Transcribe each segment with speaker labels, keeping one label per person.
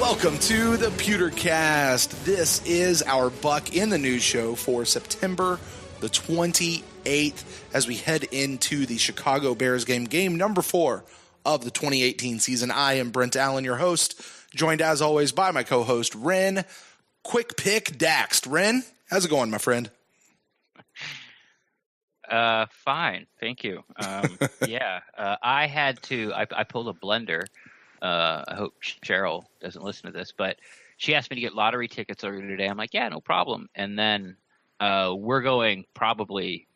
Speaker 1: Welcome to the Pewtercast. This is our Buck in the News show for September the 28th as we head into the Chicago Bears game number 4 of the 2018 season. I am Brent Allen, your host, joined as always by my co-host, Wren. Quick pick, Daxed. Wren, how's it going, my friend?
Speaker 2: Fine, thank you. I pulled a blender. I hope Cheryl doesn't listen to this, but she asked me to get lottery tickets earlier today. I'm like, yeah, no problem. And then we're going probably,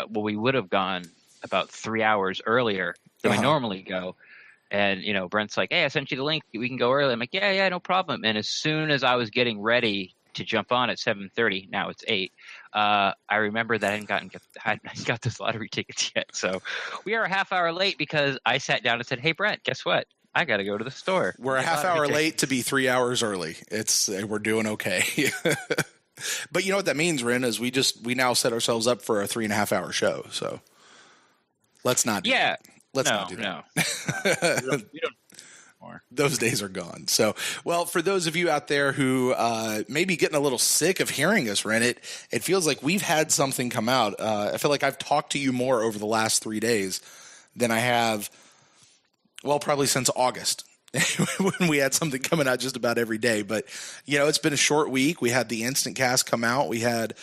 Speaker 2: we would have gone about 3 hours earlier than we normally go. And, Brent's like, hey, I sent you the link. We can go early. I'm like, yeah, no problem. And as soon as I was getting ready to jump on at 7:30, now it's 8, I remember that I hadn't got those lottery tickets yet. So we are a half hour late because I sat down and said, hey, Brent, guess what? I got to go to the store.
Speaker 1: We're a half hour late to be 3 hours early. We're doing okay. But you know what that means, Wren, is we now set ourselves up for a 3.5 hour show. So let's not do that. Let's not do that.
Speaker 2: We don't
Speaker 1: Those days are gone. So, well, for those of you out there who may be getting a little sick of hearing us, Wren, it feels like we've had something come out. I feel like I've talked to you more over the last 3 days than I have, well, probably since August when we had something coming out just about every day. But, it's been a short week. We had the Instant Cast come out. We had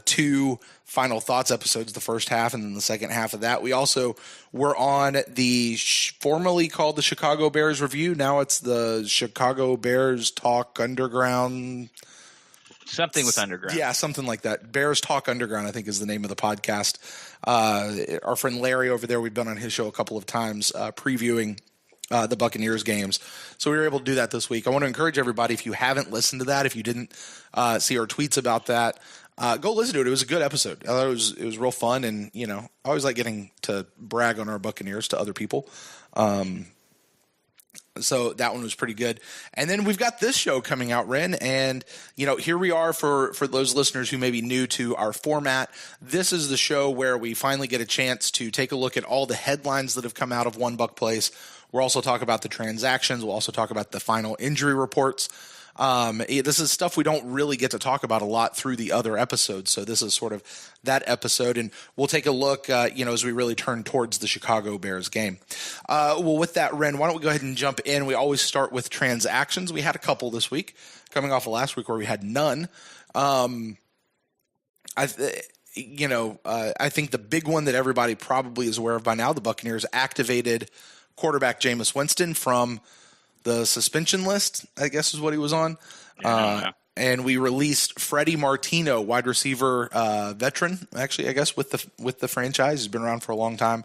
Speaker 1: 2 Final Thoughts episodes, the first half and then the second half of that. We also were on the formerly called the Chicago Bears Review. Now it's the Chicago Bears Talk Underground.
Speaker 2: Something with Underground.
Speaker 1: Yeah, something like that. Bears Talk Underground, I think, is the name of the podcast. Our friend Larry over there, we've been on his show a couple of times previewing the Buccaneers games. So we were able to do that this week. I want to encourage everybody, if you haven't listened to that, if you didn't see our tweets about that, go listen to it. It was a good episode. I thought it was real fun, and I always like getting to brag on our Buccaneers to other people. So that one was pretty good. And then we've got this show coming out, Wren, and here we are for those listeners who may be new to our format. This is the show where we finally get a chance to take a look at all the headlines that have come out of One Buck Place. We'll also talk about the transactions. We'll also talk about the final injury reports. This is stuff we don't really get to talk about a lot through the other episodes. So this is sort of that episode, and we'll take a look, as we really turn towards the Chicago Bears game. Well, with that, Wren, why don't we go ahead and jump in? We always start with transactions. We had a couple this week, coming off of last week where we had none. I think the big one that everybody probably is aware of by now, the Buccaneers activated quarterback Jameis Winston from the suspension list, I guess is what he was on. And we released Freddie Martino, wide receiver veteran, actually, I guess, with the franchise. He's been around for a long time,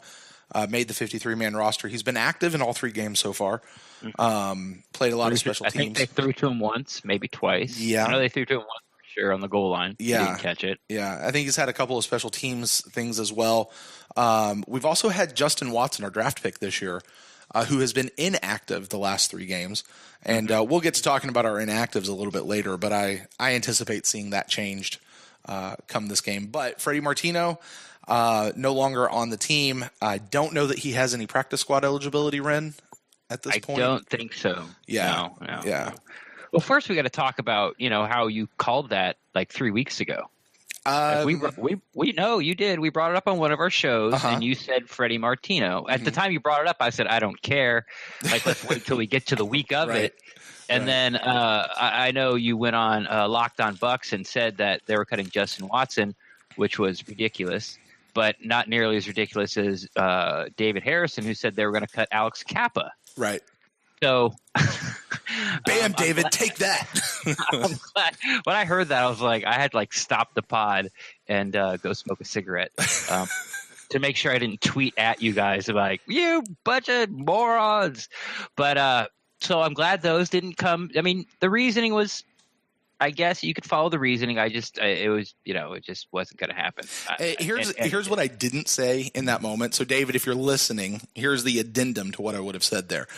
Speaker 1: made the 53-man roster. He's been active in all 3 games so far. Played a lot of special teams.
Speaker 2: I think they threw to him once, maybe twice.
Speaker 1: Yeah.
Speaker 2: I know they threw to him once for sure on the goal line.
Speaker 1: Yeah.
Speaker 2: He didn't catch it.
Speaker 1: Yeah, I think he's had a couple of special teams things as well. We've also had Justin Watson, our draft pick this year, who has been inactive the last 3 games. And we'll get to talking about our inactives a little bit later, but I anticipate seeing that changed come this game. But Freddie Martino, no longer on the team. I don't know that he has any practice squad eligibility, Wren, at this point.
Speaker 2: I don't think so.
Speaker 1: Yeah.
Speaker 2: No.
Speaker 1: Yeah.
Speaker 2: Well, first we got to talk about, how you called that like 3 weeks ago. We know you did. We brought it up on one of our shows, and you said Freddie Martino. At the time you brought it up, I said I don't care. Like, let's wait till we get to the week of it. And then I know you went on Locked On Bucs and said that they were cutting Justin Watson, which was ridiculous, but not nearly as ridiculous as David Harrison, who said they were going to cut Alex Kappa.
Speaker 1: Right.
Speaker 2: So,
Speaker 1: bam, David, take that.
Speaker 2: I'm glad. When I heard that, I was like, I had to stop the pod and go smoke a cigarette to make sure I didn't tweet at you guys like, you bunch of morons. But so I'm glad those didn't come. I mean, the reasoning was, I guess you could follow the reasoning. It just wasn't going to happen.
Speaker 1: Here's what I didn't say in that moment. So, David, if you're listening, here's the addendum to what I would have said there.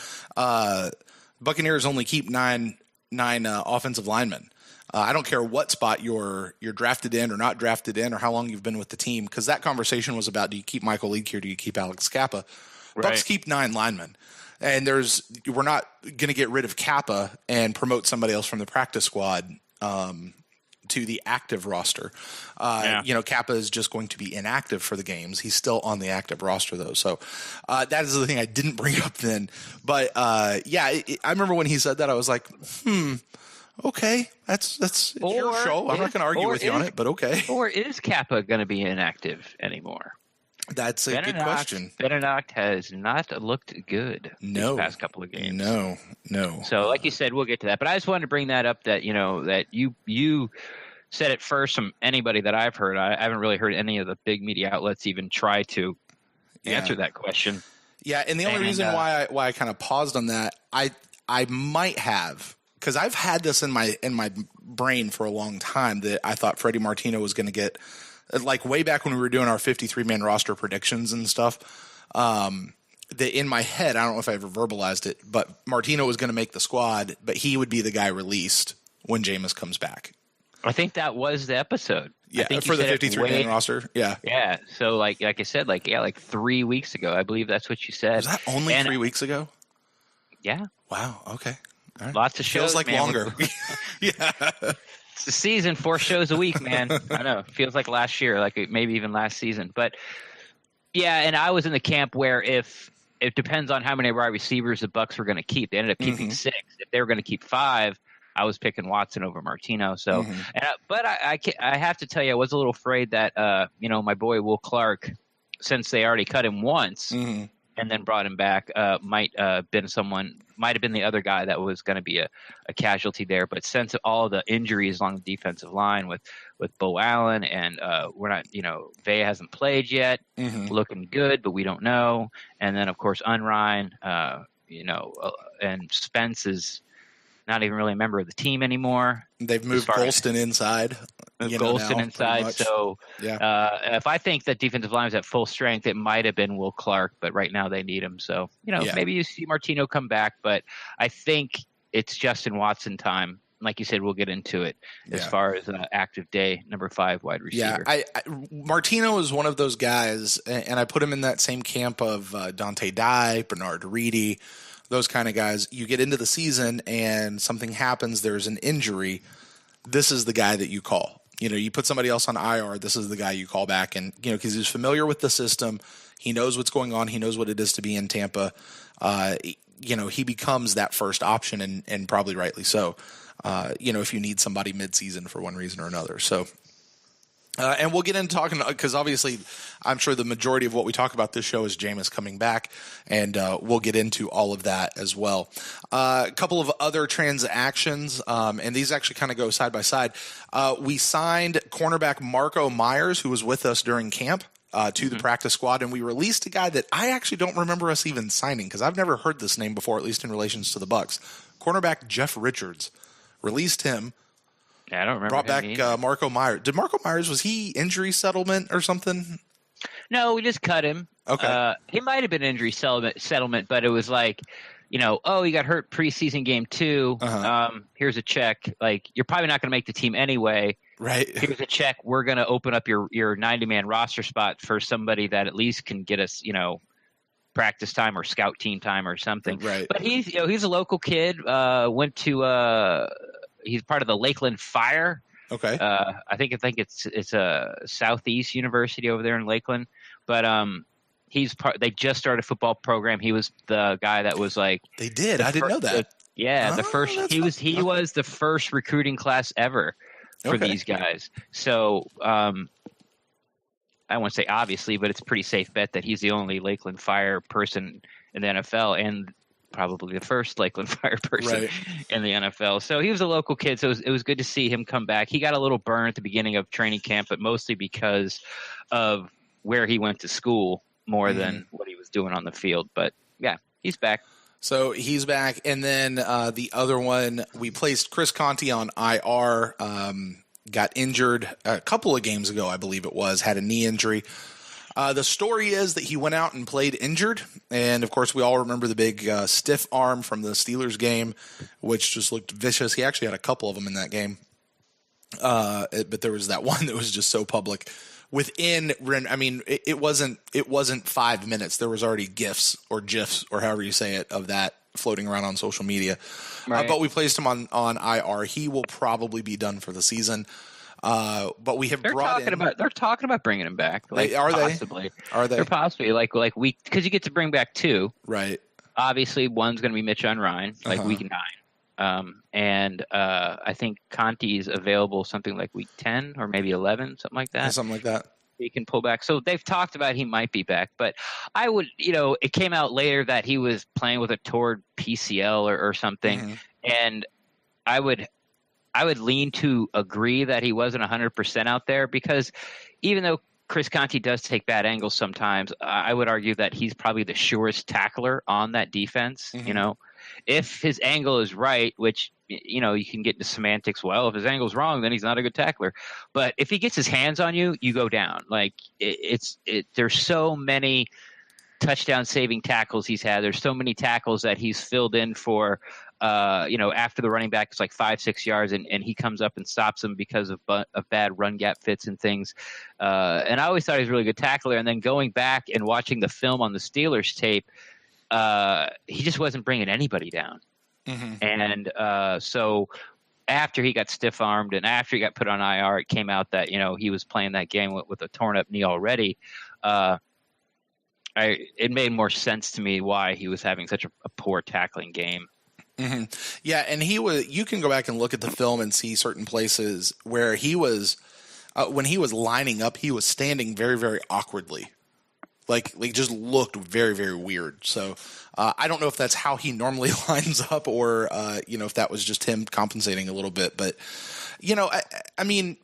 Speaker 1: Buccaneers only keep nine offensive linemen. I don't care what spot you're drafted in or not drafted in or how long you've been with the team, because that conversation was about, do you keep Michael Leake here? Do you keep Alex Kappa?
Speaker 2: Right.
Speaker 1: Bucs keep 9 linemen. And we're not going to get rid of Kappa and promote somebody else from the practice squad to the active roster. Kappa is just going to be inactive for the games. He's still on the active roster, though. So that is the thing I didn't bring up then. But, I remember when he said that, I was like, okay, that's your show. I'm not going to argue with you on it, but okay.
Speaker 2: Or is Kappa going to be inactive anymore?
Speaker 1: That's a good question.
Speaker 2: Benedict has not looked good these past couple of games.
Speaker 1: No.
Speaker 2: So, like you said, we'll get to that. But I just wanted to bring that up that, that you said it first from anybody that I've heard. I haven't really heard any of the big media outlets even try to answer that question.
Speaker 1: Yeah, and the only reason why I kind of paused on that, I might have, because I've had this in my brain for a long time that I thought Freddie Martino was going to get, like way back when we were doing our 53-man roster predictions and stuff, that in my head, I don't know if I ever verbalized it, but Martino was going to make the squad, but he would be the guy released when Jameis comes back.
Speaker 2: I think that was the episode.
Speaker 1: Yeah, for the 53-man roster. Yeah.
Speaker 2: Yeah. So like I said, like 3 weeks ago, I believe that's what you said.
Speaker 1: Was that only 3 weeks ago?
Speaker 2: Yeah.
Speaker 1: Wow. Okay. All right.
Speaker 2: Lots of shows.
Speaker 1: Feels like longer. Yeah.
Speaker 2: It's a season, 4 shows a week, man. I know. It feels like last year, like maybe even last season. But yeah, and I was in the camp where if it depends on how many wide receivers the Bucs were going to keep. They ended up keeping 6. If they were going to keep 5, I was picking Watson over Martino. So, but I have to tell you, I was a little afraid that my boy Will Clark, since they already cut him once and then brought him back, might have been the other guy that was going to be a casualty there. But since all the injuries along the defensive line with Beau Allen and we're not, Vea hasn't played yet, looking good, but we don't know. And then of course Unrein, and Spence is not even really a member of the team anymore.
Speaker 1: They've moved Golston inside.
Speaker 2: Inside. So if I think that defensive line is at full strength, it might have been Will Clark, but right now they need him. So, maybe you see Martino come back, but I think it's Justin Watson time. Like you said, we'll get into it as far as active day, number 5 wide receiver.
Speaker 1: Yeah, Martino is one of those guys, and I put him in that same camp of Dante Dye, Bernard Reedy, those kind of guys. You get into the season and something happens, there's an injury, this is the guy that you call. You put somebody else on IR, this is the guy you call back. And, because he's familiar with the system, he knows what's going on, he knows what it is to be in Tampa. He becomes that first option, and probably rightly so, if you need somebody midseason for one reason or another. So, and we'll get into talking, because obviously I'm sure the majority of what we talk about this show is Jameis coming back, and we'll get into all of that as well. A couple of other transactions, and these actually kind of go side by side. We signed cornerback Marco Myers, who was with us during camp, to the practice squad, and we released a guy that I actually don't remember us even signing, because I've never heard this name before, at least in relations to the Bucs. Cornerback Jeff Richards. Released him.
Speaker 2: Yeah, I don't remember.
Speaker 1: Brought back Marco Myers. Did Marco Myers, was he injury settlement or something?
Speaker 2: No, we just cut him.
Speaker 1: Okay.
Speaker 2: He might have been injury settlement, but it was like, he got hurt preseason game 2. Here's a check. Like, you're probably not going to make the team anyway.
Speaker 1: Right.
Speaker 2: Here's a check. We're going to open up your 90-man roster spot for somebody that at least can get us, practice time or scout team time or something.
Speaker 1: Right.
Speaker 2: But he's a local kid. Went to he's part of the Lakeland Fire.
Speaker 1: Okay.
Speaker 2: I think it's a Southeast University over there in Lakeland, but they just started a football program. He was the guy that was like
Speaker 1: they did. I didn't know that.
Speaker 2: The first he was the first recruiting class ever for these guys. So I won't say obviously, but it's a pretty safe bet that he's the only Lakeland Fire person in the NFL, and probably the first Lakeland Fire person in the NFL. So he was a local kid, so it was good to see him come back. He got a little burn at the beginning of training camp, but mostly because of where he went to school more than what he was doing on the field. But, yeah, he's back.
Speaker 1: So he's back. And then the other one, we placed Chris Conte on IR, got injured a couple of games ago, I believe it was, had a knee injury. The story is that he went out and played injured, and of course we all remember the big stiff arm from the Steelers game, which just looked vicious. He actually had a couple of them in that game, but there was that one that was just so public within, I mean, it wasn't 5 minutes. There was already GIFs or GIFs or however you say it of that floating around on social media.
Speaker 2: Right.
Speaker 1: But we placed him on IR. He will probably be done for the season. But we have
Speaker 2: they're talking about bringing him back. Like,
Speaker 1: are
Speaker 2: possibly.
Speaker 1: they? Are they?
Speaker 2: They're possibly because you get to bring back two.
Speaker 1: Right.
Speaker 2: Obviously, one's going to be Mitch on Ryan, week 9. And I think Conte's available something like week 10 or maybe 11, something like that.
Speaker 1: Something like that.
Speaker 2: He can pull back. So they've talked about he might be back, but I would, it came out later that he was playing with a torn PCL or something, and I would lean to agree that he wasn't 100% out there, because even though Chris Conte does take bad angles sometimes, I would argue that he's probably the surest tackler on that defense. If his angle is right, which, you can get into semantics. Well, if his angle's wrong, then he's not a good tackler. But if he gets his hands on you, you go down. Like there's so many touchdown saving tackles he's had. There's so many tackles that he's filled in for, after the running back is like 5-6 yards and he comes up and stops him because of bad run gap fits and things. And I always thought he was a really good tackler. And then going back and watching the film on the Steelers tape, he just wasn't bringing anybody down. And so after he got stiff-armed and after he got put on IR, it came out that, he was playing that game with a torn-up knee already. It made more sense to me why he was having such a poor tackling game.
Speaker 1: Yeah, and you can go back and look at the film and see certain places where he was, when he was lining up, he was standing very, very awkwardly. Like just looked very, very weird. So I don't know if that's how he normally lines up or, if that was just him compensating a little bit. But, I mean,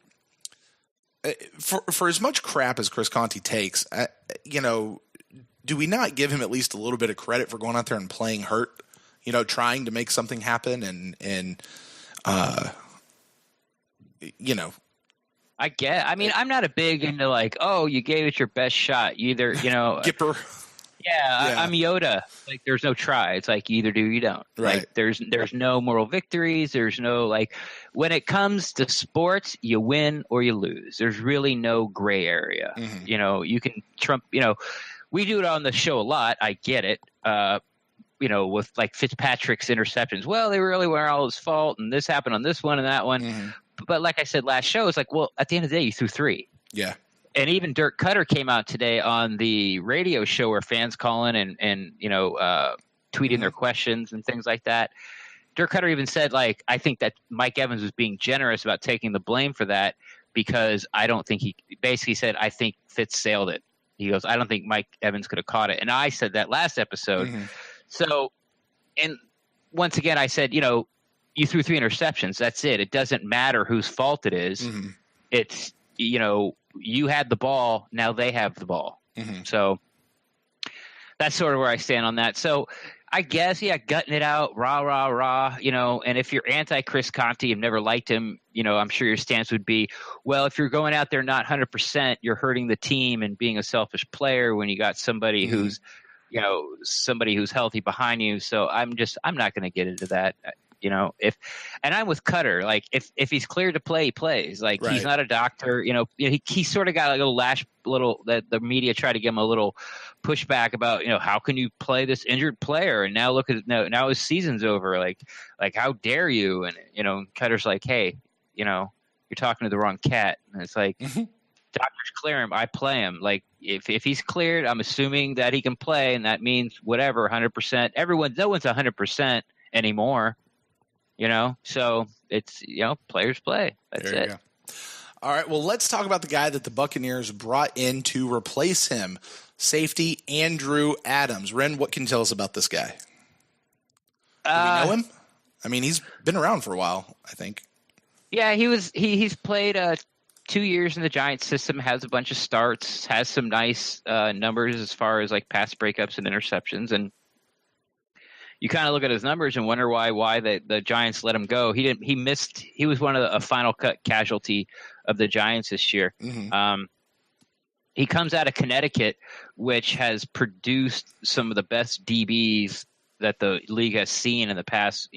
Speaker 1: for as much crap as Chris Conte takes, do we not give him at least a little bit of credit for going out there and playing hurt, trying to make something happen and
Speaker 2: I'm not a big into like, oh, you gave it your best shot. You either,
Speaker 1: Gipper.
Speaker 2: Yeah, I'm Yoda. Like, there's no try. It's like, you either do or you don't.
Speaker 1: Right.
Speaker 2: Like, there's no moral victories. There's no, like, when it comes to sports, you win or you lose. There's really no gray area. You can trump, we do it on the show a lot. I get it. With like Fitzpatrick's interceptions. Well, they really weren't all his fault, and this happened on this one and that one. But like I said last show, it's like, well, at the end of the day, you threw 3.
Speaker 1: Yeah.
Speaker 2: And even Dirk Cutter came out today on the radio show where fans calling and tweeting their questions and things like that. Dirk Cutter even said, like, I think that Mike Evans was being generous about taking the blame for that, because I don't think he basically said, I think Fitz sailed it. He goes, I don't think Mike Evans could have caught it. And I said that last episode. So, and once again, I said, you threw 3 interceptions. That's it. It doesn't matter whose fault it is. It's, you had the ball. Now they have the ball. So that's sort of where I stand on that. So I guess, gutting it out, rah. And if you're anti-Chris Conte and never liked him, I'm sure your stance would be, well, if you're going out there not 100%, you're hurting the team and being a selfish player when you got somebody who's, somebody who's healthy behind you. So I'm not going to get into that. And I'm with Cutter. Like, if he's cleared to play, he plays. Like, He's not a doctor. He sort of got a little that the media tried to give him a little pushback about, how can you play this injured player? And now look at now his season's over. Like how dare you? And Cutter's like, hey, you're talking to the wrong cat. And it's like, doctors clear him, I play him. Like, if he's cleared, I'm assuming that he can play, and that means whatever, 100%. No one's 100% anymore. So it's, players play. That's it.
Speaker 1: Go. All right. Well, let's talk about the guy that the Buccaneers brought in to replace him, safety Andrew Adams. Wren, what can you tell us about this guy? Do we know him? I mean, he's been around for a while, I think.
Speaker 2: Yeah, he's played 2 years in the Giants system, has a bunch of starts, has some nice numbers as far as like pass breakups and interceptions, and you kind of look at his numbers and wonder why the Giants let him go. He missed. He was one of a final cut casualty of the Giants this year. He comes out of Connecticut, which has produced some of the best DBs that the league has seen in the past,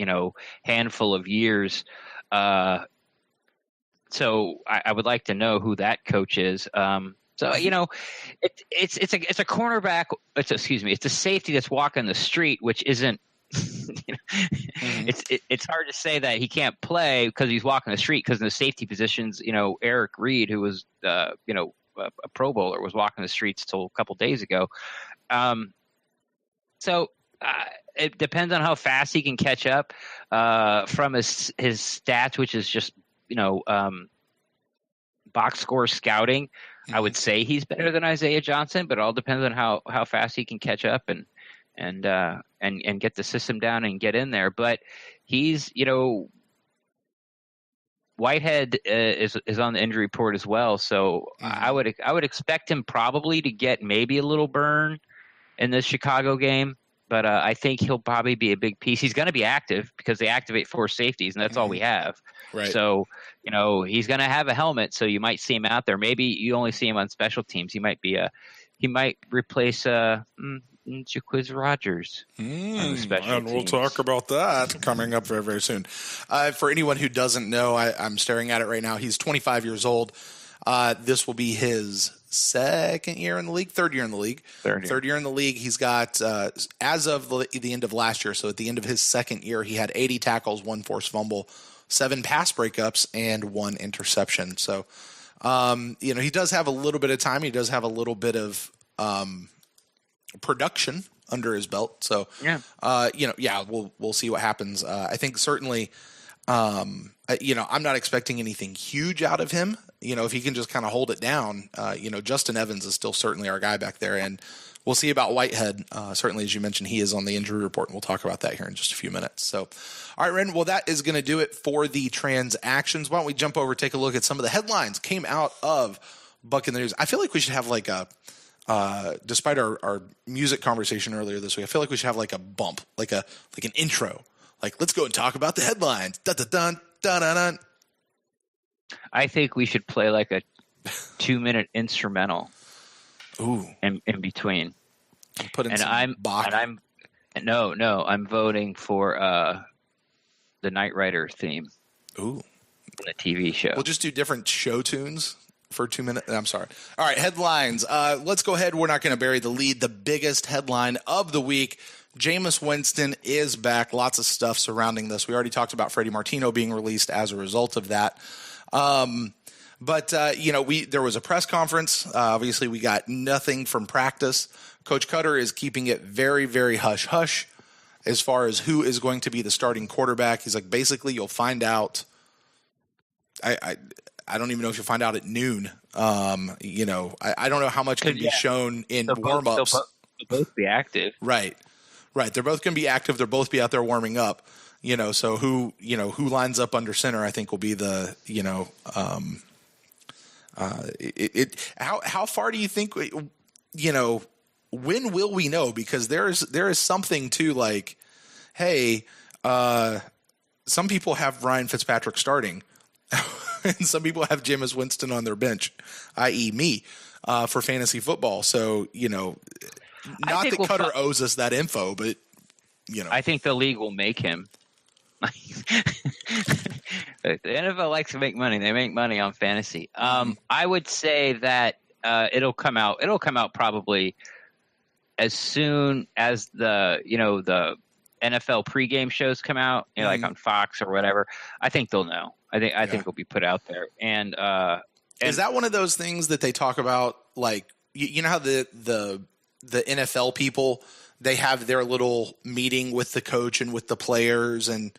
Speaker 2: handful of years. So I would like to know who that coach is. So it's a cornerback. It's a safety that's walking the street, which isn't. It's hard to say that he can't play because he's walking the street, because in the safety positions, Eric Reed, who was a Pro Bowler, was walking the streets till a couple days ago. So it depends on how fast he can catch up from his stats, which is just box score scouting. I would say he's better than Isaiah Johnson, but it all depends on how fast he can catch up and get the system down and get in there. But he's, Whitehead is on the injury report as well. So I would expect him probably to get maybe a little burn in this Chicago game. But I think he'll probably be a big piece. He's going to be active because they activate 4 safeties, and that's all we have.
Speaker 1: Right.
Speaker 2: So, he's going to have a helmet, so you might see him out there. Maybe you only see him on special teams. He might replace Jaquiz Rogers.
Speaker 3: And we'll talk about that coming up very, very soon.
Speaker 1: For anyone who doesn't know, I'm staring at it right now. He's 25 years old. This will be his third year in the league. Third year in the league. He's got, as of the end of last year, so at the end of his second year, he had 80 tackles, 1 forced fumble, 7 pass breakups, and 1 interception. So, he does have a little bit of time. He does have a little bit of production under his belt. So, we'll see what happens. I think certainly, I'm not expecting anything huge out of him. If he can just kind of hold it down, Justin Evans is still certainly our guy back there. And we'll see about Whitehead. Certainly, as you mentioned, he is on the injury report, and we'll talk about that here in just a few minutes. So, all right, Wren, well, that is going to do it for the transactions. Why don't we jump over, take a look at some of the headlines came out of Buccaneers. I feel like we should have like a, despite our music conversation earlier this week, I feel like we should have like a bump, like an intro. Like, let's go and talk about the headlines. Dun-dun-dun, dun-dun-dun.
Speaker 2: I think we should play like a 2-minute instrumental.
Speaker 1: Ooh,
Speaker 2: in between.
Speaker 1: I'm
Speaker 2: voting for the Knight Rider theme.
Speaker 1: Ooh,
Speaker 2: the TV show.
Speaker 1: We'll just do different show tunes for 2 minutes. I'm sorry. All right, headlines. Let's go ahead. We're not going to bury the lead. The biggest headline of the week: Jameis Winston is back. Lots of stuff surrounding this. We already talked about Freddie Martino being released as a result of that. But there was a press conference. Obviously, we got nothing from practice. Coach Cutter is keeping it very, very hush-hush as far as who is going to be the starting quarterback. He's like, basically, you'll find out. I don't even know if you'll find out at noon. I don't know how much can be shown in warm-ups.
Speaker 2: They'll both be active.
Speaker 1: Right. They're both going to be active. They'll both be out there warming up. So who lines up under center, I think will be the, how far do you think, when will we know? Because there is something to like, hey, some people have Ryan Fitzpatrick starting and some people have Jameis Winston on their bench, i.e. me, for fantasy football. So, not that Cutter owes us that info, but,
Speaker 2: I think the league will make him. The NFL likes to make money. They make money on fantasy. I would say that it'll come out. It'll come out probably as soon as the NFL pregame shows come out, like on Fox or whatever. I think they'll know. I think it'll be put out there. And
Speaker 1: is that one of those things that they talk about? Like how the NFL people, they have their little meeting with the coach and with the players and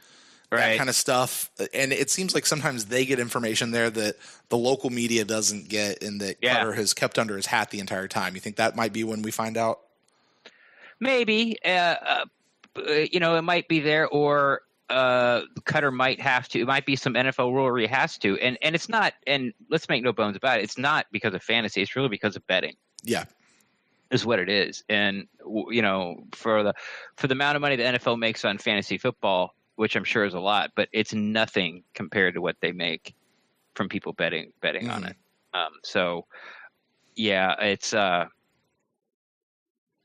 Speaker 1: that kind of stuff. And it seems like sometimes they get information there that the local media doesn't get and that Cutter has kept under his hat the entire time. You think that might be when we find out?
Speaker 2: Maybe. It might be there, or Cutter might have to. It might be some NFL rule where he has to. And it's not, and let's make no bones about it, it's not because of fantasy. It's really because of betting.
Speaker 1: Yeah.
Speaker 2: Is what it is. And for the amount of money the NFL makes on fantasy football, which I'm sure is a lot, but it's nothing compared to what they make from people betting on it. It's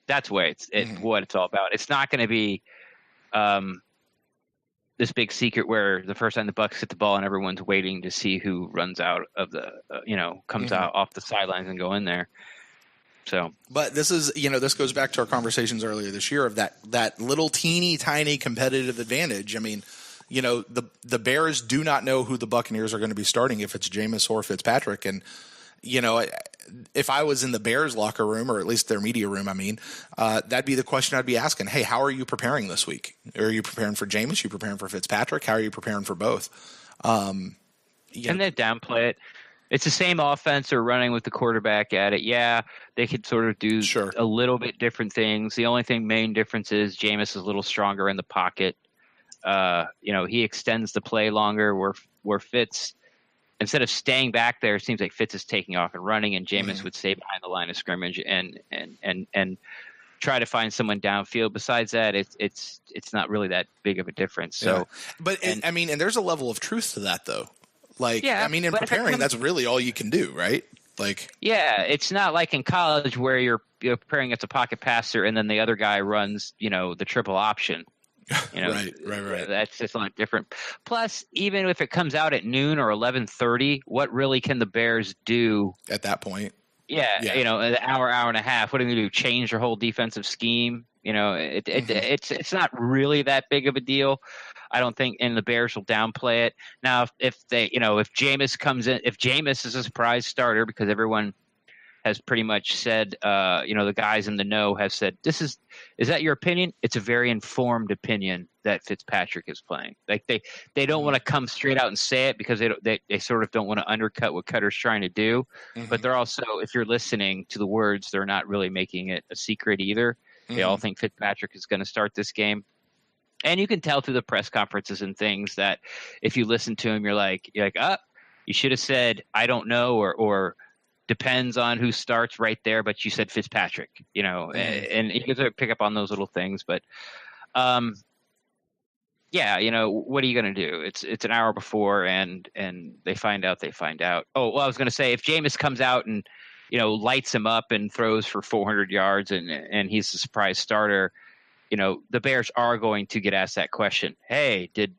Speaker 2: that's what it's all about. It's not going to be this big secret where the first time the Bucs hit the ball and everyone's waiting to see who runs out of the, comes out off the sidelines and go in there. So,
Speaker 1: but this is, this goes back to our conversations earlier this year of that little teeny tiny competitive advantage. I mean, the Bears do not know who the Buccaneers are going to be starting, if it's Jameis or Fitzpatrick. And, if I was in the Bears locker room, or at least their media room, that'd be the question I'd be asking. Hey, how are you preparing this week? Are you preparing for Jameis? Are you preparing for Fitzpatrick? How are you preparing for both?
Speaker 2: Can they downplay it? It's the same offense they're running with the quarterback at it. Yeah, they could sort of do a little bit different things. The only main difference is Jameis is a little stronger in the pocket. He extends the play longer, where Fitz, instead of staying back there, it seems like Fitz is taking off and running, and Jameis would stay behind the line of scrimmage and try to find someone downfield. Besides that, it's not really that big of a difference. So,
Speaker 1: and there's a level of truth to that, though. In preparing, that's really all you can do, right?
Speaker 2: It's not like in college where you're preparing against a pocket passer and then the other guy runs, the triple option.
Speaker 1: Right.
Speaker 2: That's just a lot different. Plus, even if it comes out at noon or 11:30, what really can the Bears do
Speaker 1: at that point?
Speaker 2: Yeah. An hour and a half. What are they going to do? Change their whole defensive scheme? It's not really that big of a deal, I don't think, and the Bears will downplay it. Now, if Jameis comes in, if Jameis is a surprise starter, because everyone has pretty much said, the guys in the know have said, is that your opinion? It's a very informed opinion that Fitzpatrick is playing. Like they don't want to come straight out and say it because they sort of don't want to undercut what Cutter's trying to do. But they're also, if you're listening to the words, they're not really making it a secret either. They all think Fitzpatrick is going to start this game. And you can tell through the press conferences and things that if you listen to him, you're like, you should have said, I don't know, or depends on who starts right there, but you said Fitzpatrick, and you can pick up on those little things. But, what are you going to do? It's an hour before and they find out. Oh, well, I was going to say, if Jameis comes out and, lights him up and throws for 400 yards and he's the surprise starter, the Bears are going to get asked that question. Hey, did,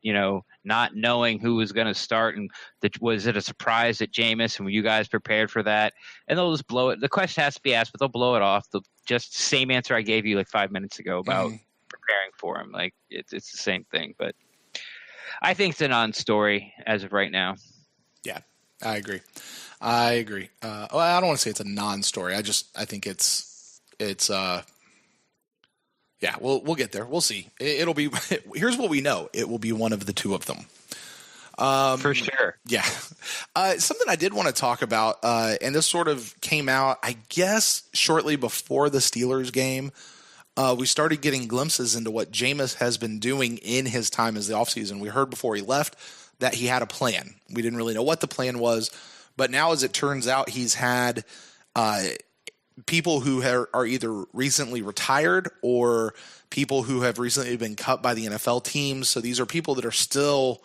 Speaker 2: not knowing who was going to start and was it a surprise at Jameis, and were you guys prepared for that? And they'll just blow it. The question has to be asked, but they'll blow it off. Just the same answer I gave you like 5 minutes ago about preparing for him. Like it's the same thing, but I think it's a non-story as of right now.
Speaker 1: Yeah, I agree. I don't want to say it's a non-story. I think it's we'll get there. We'll see. It'll be, here's what we know. It will be one of the two of them.
Speaker 2: For sure.
Speaker 1: Yeah. Something I did want to talk about, and this sort of came out, I guess, shortly before the Steelers game. We started getting glimpses into what Jameis has been doing in his time as the offseason. We heard before he left that he had a plan. We didn't really know what the plan was, but now, as it turns out, he's had people who are either recently retired or people who have recently been cut by the NFL teams. So these are people that are still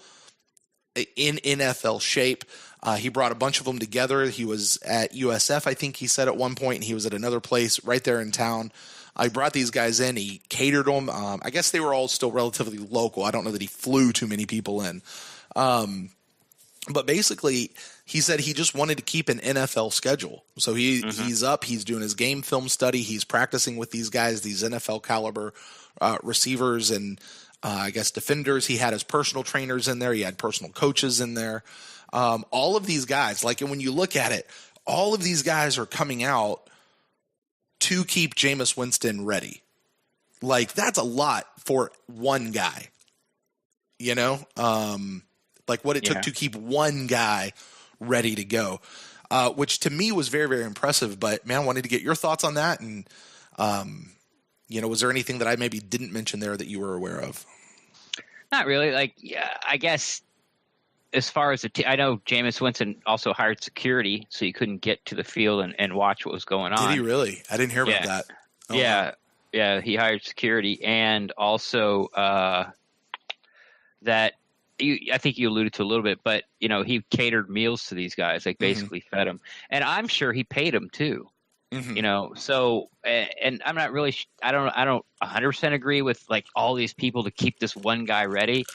Speaker 1: in NFL shape. He brought a bunch of them together. He was at USF, I think he said at one point, and he was at another place right there in town. He brought these guys in. He catered them. I guess they were all still relatively local. I don't know that he flew too many people in. But basically, he said he just wanted to keep an NFL schedule. So he's up. He's doing his game film study. He's practicing with these guys, these NFL caliber receivers and I guess defenders. He had his personal trainers in there. He had personal coaches in there. All of these guys, like, and when you look at it, all of these guys are coming out to keep Jameis Winston ready. Like, that's a lot for one guy, like what it took to keep one guy ready to go, which to me was very, very impressive. But, man, I wanted to get your thoughts on that. And, was there anything that I maybe didn't mention there that you were aware of?
Speaker 2: Not really. I guess as far as I know Jameis Winston also hired security, so you couldn't get to the field and watch what was going on.
Speaker 1: Did he really? I didn't hear about that. Oh,
Speaker 2: yeah. Yeah, he hired security, and also that – I think you alluded to a little bit, but he catered meals to these guys, like basically fed them, and I'm sure he paid them too. So, and I'm not really, I don't 100% agree with like all these people to keep this one guy ready,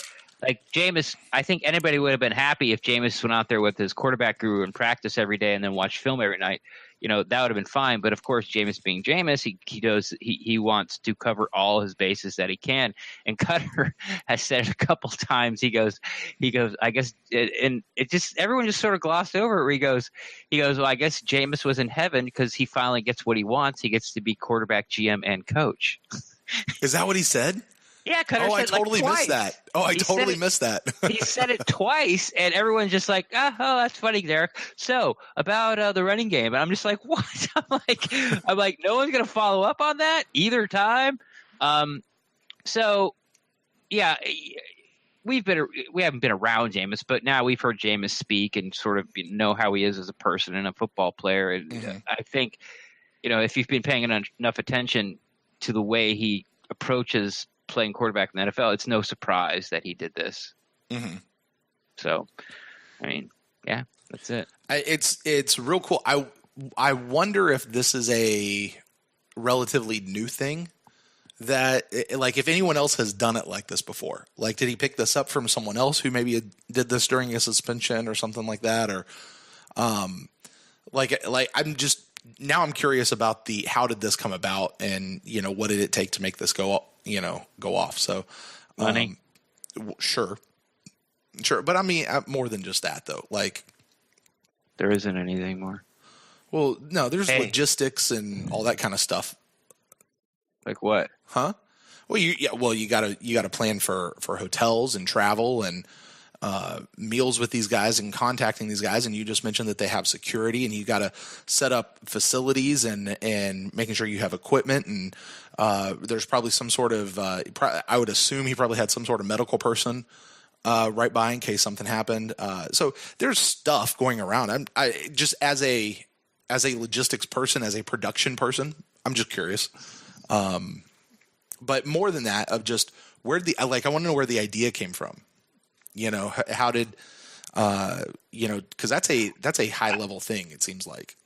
Speaker 2: Like Jameis, I think anybody would have been happy if Jameis went out there with his quarterback guru and practice every day and then watched film every night. That would have been fine. But of course, Jameis being Jameis, he wants to cover all his bases that he can. And Cutter has said a couple times. He goes. I guess, and it just everyone just sort of glossed over it. Where he goes. Well, I guess Jameis was in heaven because he finally gets what he wants. He gets to be quarterback, GM, and coach.
Speaker 1: Is that what he said?
Speaker 2: Yeah, Cutter said
Speaker 1: I totally
Speaker 2: like
Speaker 1: missed that. Oh, I totally missed that.
Speaker 2: He said it twice, and everyone's just like, oh, that's funny, Derek. So about the running game, and I'm just like, what? I'm like, no one's gonna follow up on that either time. So yeah, we haven't been around Jameis, but now we've heard Jameis speak and sort of know how he is as a person and a football player. And I think, if you've been paying enough attention to the way he approaches playing quarterback in the NFL, it's no surprise that he did this. So, I mean, yeah, that's it.
Speaker 1: It's real cool. I wonder if this is a relatively new thing that, like, if anyone else has done it like this before. Like, did he pick this up from someone else who maybe did this during a suspension or something like that? Or, I'm curious about how did this come about, and what did it take to make this go off? So,
Speaker 2: money,
Speaker 1: sure, but I mean more than just that though. Like,
Speaker 2: there isn't anything more.
Speaker 1: Well, no, there's logistics and all that kind of stuff.
Speaker 2: Like what?
Speaker 1: Huh? Well, you gotta plan for hotels and travel and meals with these guys and contacting these guys. And you just mentioned that they have security, and you got to set up facilities and making sure you have equipment. And there's probably some sort of I would assume he probably had some sort of medical person right by in case something happened. So there's stuff going around. I just as a logistics person, as a production person, I'm just curious. But more than that, of just I want to know where the idea came from. How did, because that's a high level thing. It seems like.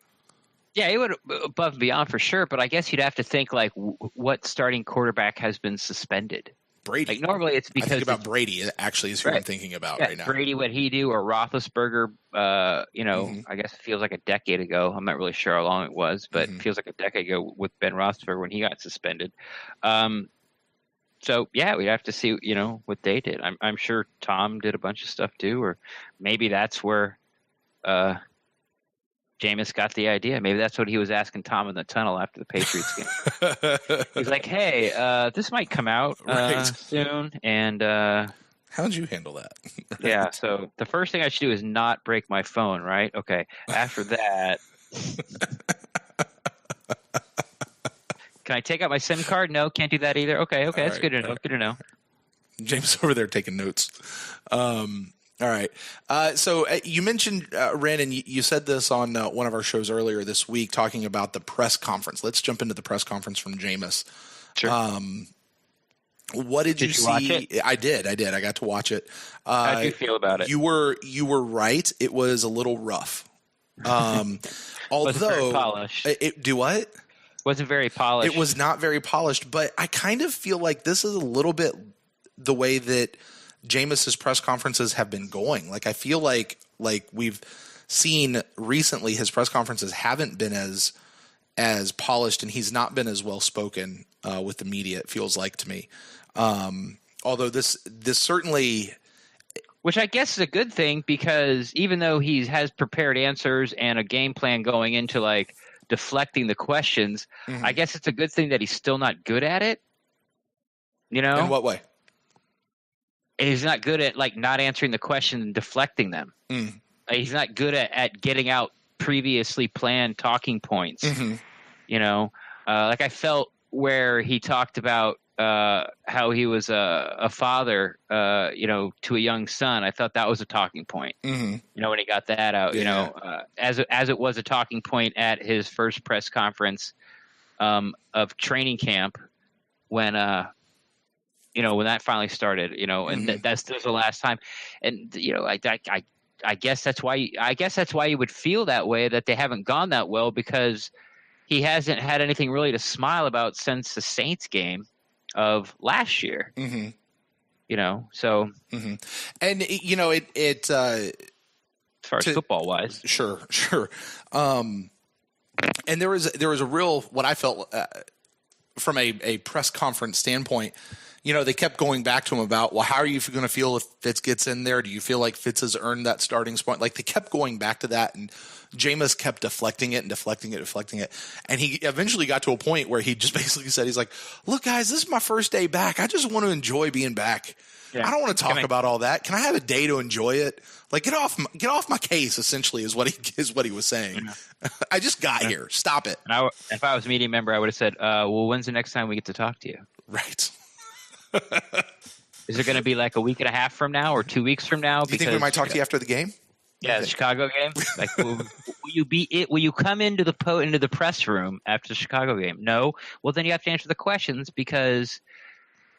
Speaker 2: Yeah, it would above and beyond for sure. But I guess you'd have to think like what starting quarterback has been suspended.
Speaker 1: Brady.
Speaker 2: Like normally it's because
Speaker 1: I think about Brady actually is who I'm thinking about right now.
Speaker 2: Brady, what he do, or Roethlisberger. I guess it feels like a decade ago. I'm not really sure how long it was, but it feels like a decade ago with Ben Roethlisberger when he got suspended. So yeah, we have to see, what they did. I'm sure Tom did a bunch of stuff too, or maybe that's where Jameis got the idea. Maybe that's what he was asking Tom in the tunnel after the Patriots game. He's like, "Hey, this might come out soon, and
Speaker 1: how'd you handle that?"
Speaker 2: Yeah. So the first thing I should do is not break my phone, right? Okay. After that. Can I take out my SIM card? No, can't do that either. Okay, that's right. Good to know. Good to know.
Speaker 1: James over there taking notes. All right. So you mentioned Wren, and you said this on one of our shows earlier this week, talking about the press conference. Let's jump into the press conference from Jameis.
Speaker 2: Sure.
Speaker 1: What did you see?
Speaker 2: Watch it?
Speaker 1: I did. I got to watch it.
Speaker 2: How did you feel about it?
Speaker 1: You were right. It was a little rough. Although
Speaker 2: polished.
Speaker 1: Do what?
Speaker 2: Wasn't very polished.
Speaker 1: It was not very polished, but I kind of feel like this is a little bit the way that Jameis's press conferences have been going. Like, I feel like we've seen recently his press conferences haven't been as polished, and he's not been as well spoken with the media, it feels like to me. Although this certainly,
Speaker 2: which I guess is a good thing, because even though he has prepared answers and a game plan going into like deflecting the questions, I guess it's a good thing that he's still not good at it. In
Speaker 1: what way?
Speaker 2: He's not good at like not answering the question and deflecting them. He's not good at getting out previously planned talking points. Like I felt where he talked about how he was a father, to a young son. I thought that was a talking point. When he got that out, as it was a talking point at his first press conference of training camp when when that finally started, and that's the last time. And I guess that's why you would feel that way, that they haven't gone that well, because he hasn't had anything really to smile about since the Saints game of last year. So
Speaker 1: and it
Speaker 2: as far as football wise,
Speaker 1: sure. And there was a real, what I felt from a press conference standpoint, they kept going back to him about, well, how are you going to feel if Fitz gets in there? Do you feel like Fitz has earned that starting spot? Like, they kept going back to that, and Jameis kept deflecting it. And he eventually got to a point where he just basically said, he's like, look, guys, this is my first day back. I just want to enjoy being back. Yeah. I don't want to talk about all that. Can I have a day to enjoy it? Like, get off my case, essentially, is what he was saying. Yeah. I just got here. Stop it.
Speaker 2: And if I was a media member, I would have said, well, when's the next time we get to talk to you?
Speaker 1: Right.
Speaker 2: Is it going to be like a week and a half from now or 2 weeks from now?
Speaker 1: Do you think we might talk to you after the game?
Speaker 2: Yeah, the Chicago game. Like, will you come into the press room after the Chicago game? No. Well, then you have to answer the questions because,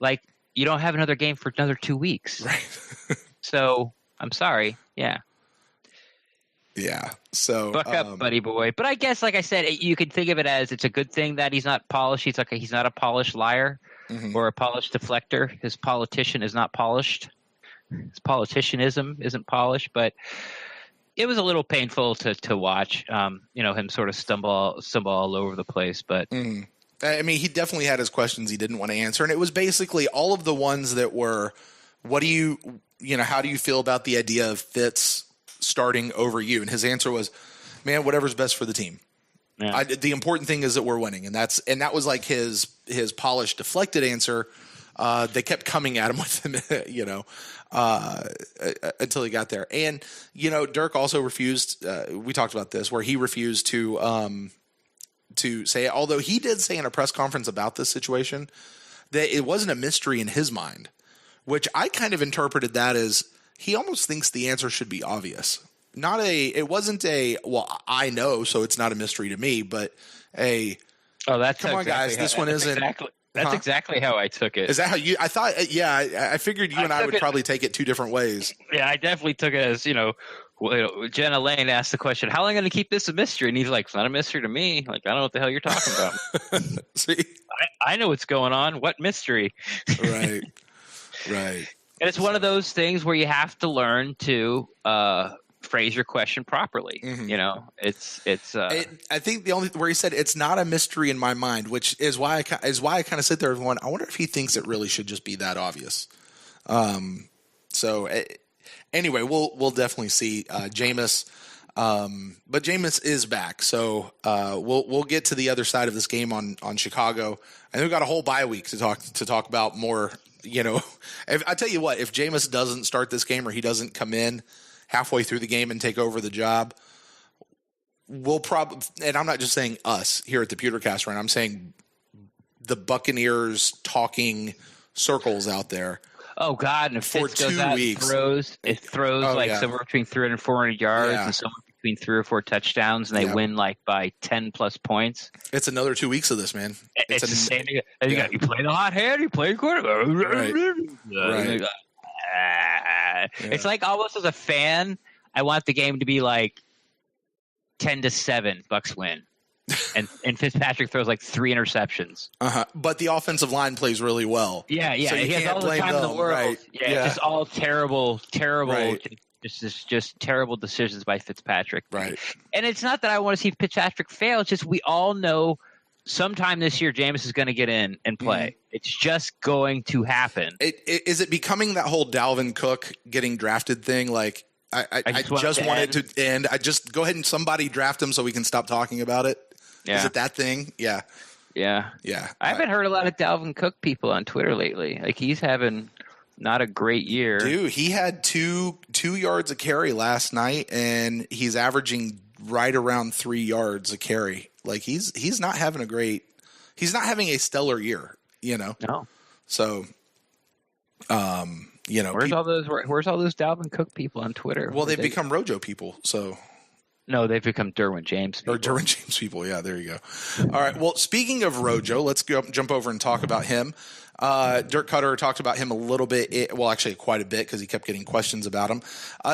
Speaker 2: like, you don't have another game for another 2 weeks.
Speaker 1: Right.
Speaker 2: So I'm sorry. Yeah.
Speaker 1: Yeah. So
Speaker 2: buck up, buddy boy. But I guess, like I said, you could think of it as it's a good thing that he's not polished. He's not a polished liar or a polished deflector. His politician is not polished. His politicianism isn't polished. But it was a little painful to watch. Him sort of stumble all over the place. But
Speaker 1: I mean, he definitely had his questions he didn't want to answer, and it was basically all of the ones that were, how do you feel about the idea of Fitz starting over you? And his answer was, man, whatever's best for the team. Yeah. The important thing is that we're winning, and that was like his polished, deflected answer. They kept coming at him with him, until he got there. And Dirk also refused. We talked about this, where he refused to say, although he did say in a press conference about this situation that it wasn't a mystery in his mind, which I kind of interpreted that as he almost thinks the answer should be obvious. It wasn't well, I know, so it's not a mystery to me, but come on, guys, this one isn't.
Speaker 2: That's exactly how I took it.
Speaker 1: Is that how you? I thought, I figured you and I would probably take it two different ways.
Speaker 2: Yeah, I definitely took it as Jenna Lane asked the question, "How long are you going to keep this a mystery?" And he's like, "It's not a mystery to me. Like, I don't know what the hell you're talking about."
Speaker 1: See,
Speaker 2: I know what's going on. What mystery?
Speaker 1: Right.
Speaker 2: And it's one of those things where you have to learn to phrase your question properly. It's.
Speaker 1: I think the only where he said it's not a mystery in my mind, which is why I kind of sit there and going, I wonder if he thinks it really should just be that obvious. Anyway, we'll definitely see Jameis, but Jameis is back, so we'll get to the other side of this game on Chicago, and we've got a whole bye week to talk about more. I tell you what, if Jameis doesn't start this game or he doesn't come in halfway through the game and take over the job, we'll probably, and I'm not just saying us here at the Pewtercast, right? I'm saying the Buccaneers talking circles out there.
Speaker 2: Oh God! And if
Speaker 1: for
Speaker 2: Fitz goes
Speaker 1: 2
Speaker 2: out
Speaker 1: weeks,
Speaker 2: it throws somewhere between 300 and 400 yards, and somewhere between 3 or 4 touchdowns, and they win like by 10 plus points.
Speaker 1: It's another 2 weeks of this, man.
Speaker 2: It's the same thing. You play the hot hand, you play quarterback. Right. It's like almost as a fan, I want the game to be like 10-7, Bucs win. And Fitzpatrick throws like 3 interceptions.
Speaker 1: But the offensive line plays really well.
Speaker 2: Yeah.
Speaker 1: So
Speaker 2: he has all the time in the world.
Speaker 1: Right.
Speaker 2: Yeah, just all terrible,
Speaker 1: right.
Speaker 2: just terrible decisions by Fitzpatrick.
Speaker 1: Right.
Speaker 2: And it's not that I want to see Fitzpatrick fail. It's just we all know sometime this year Jameis is going to get in and play. It's just going to happen.
Speaker 1: Is it becoming that whole Dalvin Cook getting drafted thing? Like I just want it to end. I just go ahead and somebody draft him so we can stop talking about it. Yeah. Is it that thing? Yeah.
Speaker 2: I haven't heard a lot of Dalvin Cook people on Twitter lately. Like, he's having not a great year.
Speaker 1: Dude, he had two yards a carry last night, and he's averaging right around 3 yards a carry. Like, he's not having he's not having a stellar year,
Speaker 2: No.
Speaker 1: So,
Speaker 2: where's all those Dalvin Cook people on Twitter?
Speaker 1: Well, they've become Rojo people, so.
Speaker 2: No, they've become Derwin James people.
Speaker 1: Or Derwin James people. Yeah, there you go. All right. Well, speaking of Rojo, let's jump over and talk about him. Dirk Cutter talked about him a little bit. Well, actually quite a bit because he kept getting questions about him.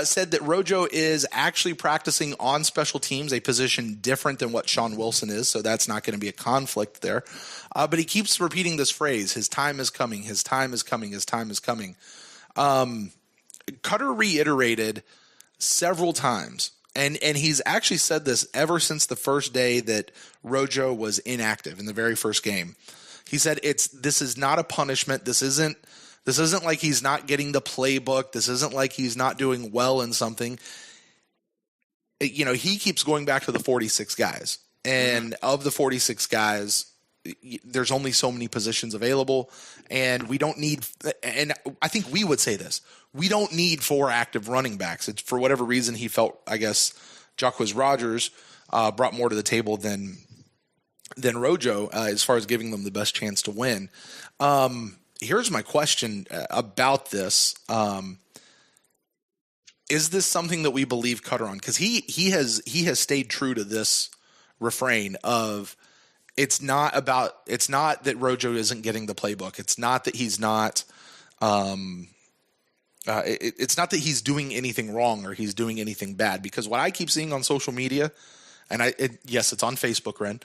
Speaker 1: Said that Rojo is actually practicing on special teams, a position different than what Sean Wilson is. So that's not going to be a conflict there. But he keeps repeating this phrase, his time is coming, his time is coming, his time is coming. Cutter reiterated several times. And he's actually said this ever since the first day that Rojo was inactive in the very first game. He said this is not a punishment. This isn't like he's not getting the playbook. This isn't like he's not doing well in something. He keeps going back to the 46 guys. And of the 46 guys, there's only so many positions available, and we don't need – and I think we would say this. We don't need 4 active running backs. It's for whatever reason he felt, I guess, Jacquizz Rodgers brought more to the table than Rojo as far as giving them the best chance to win. Here's my question about this. Is this something that we believe Cutter on? Because he has stayed true to this refrain of it's not that Rojo isn't getting the playbook. It's not that he's not it's not that he's doing anything wrong or he's doing anything bad, because what I keep seeing on social media, and yes, it's on Facebook, Wren,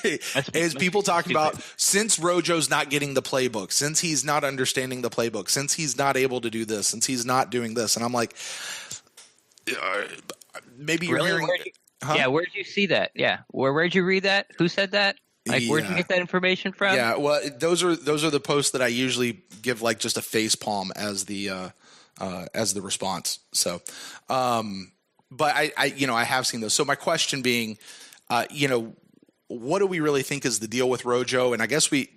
Speaker 1: is people talking about since Rojo's not getting the playbook, since he's not understanding the playbook, since he's not able to do this, since he's not doing this. And I'm like, maybe you're hearing
Speaker 2: Huh? Yeah, where did you see that? Yeah, where did you read that? Who said that? Like, where did you get that information from?
Speaker 1: Yeah, well, those are the posts that I usually give like just a face palm as the response. So, but I have seen those. So my question being, what do we really think is the deal with Rojo? And I guess we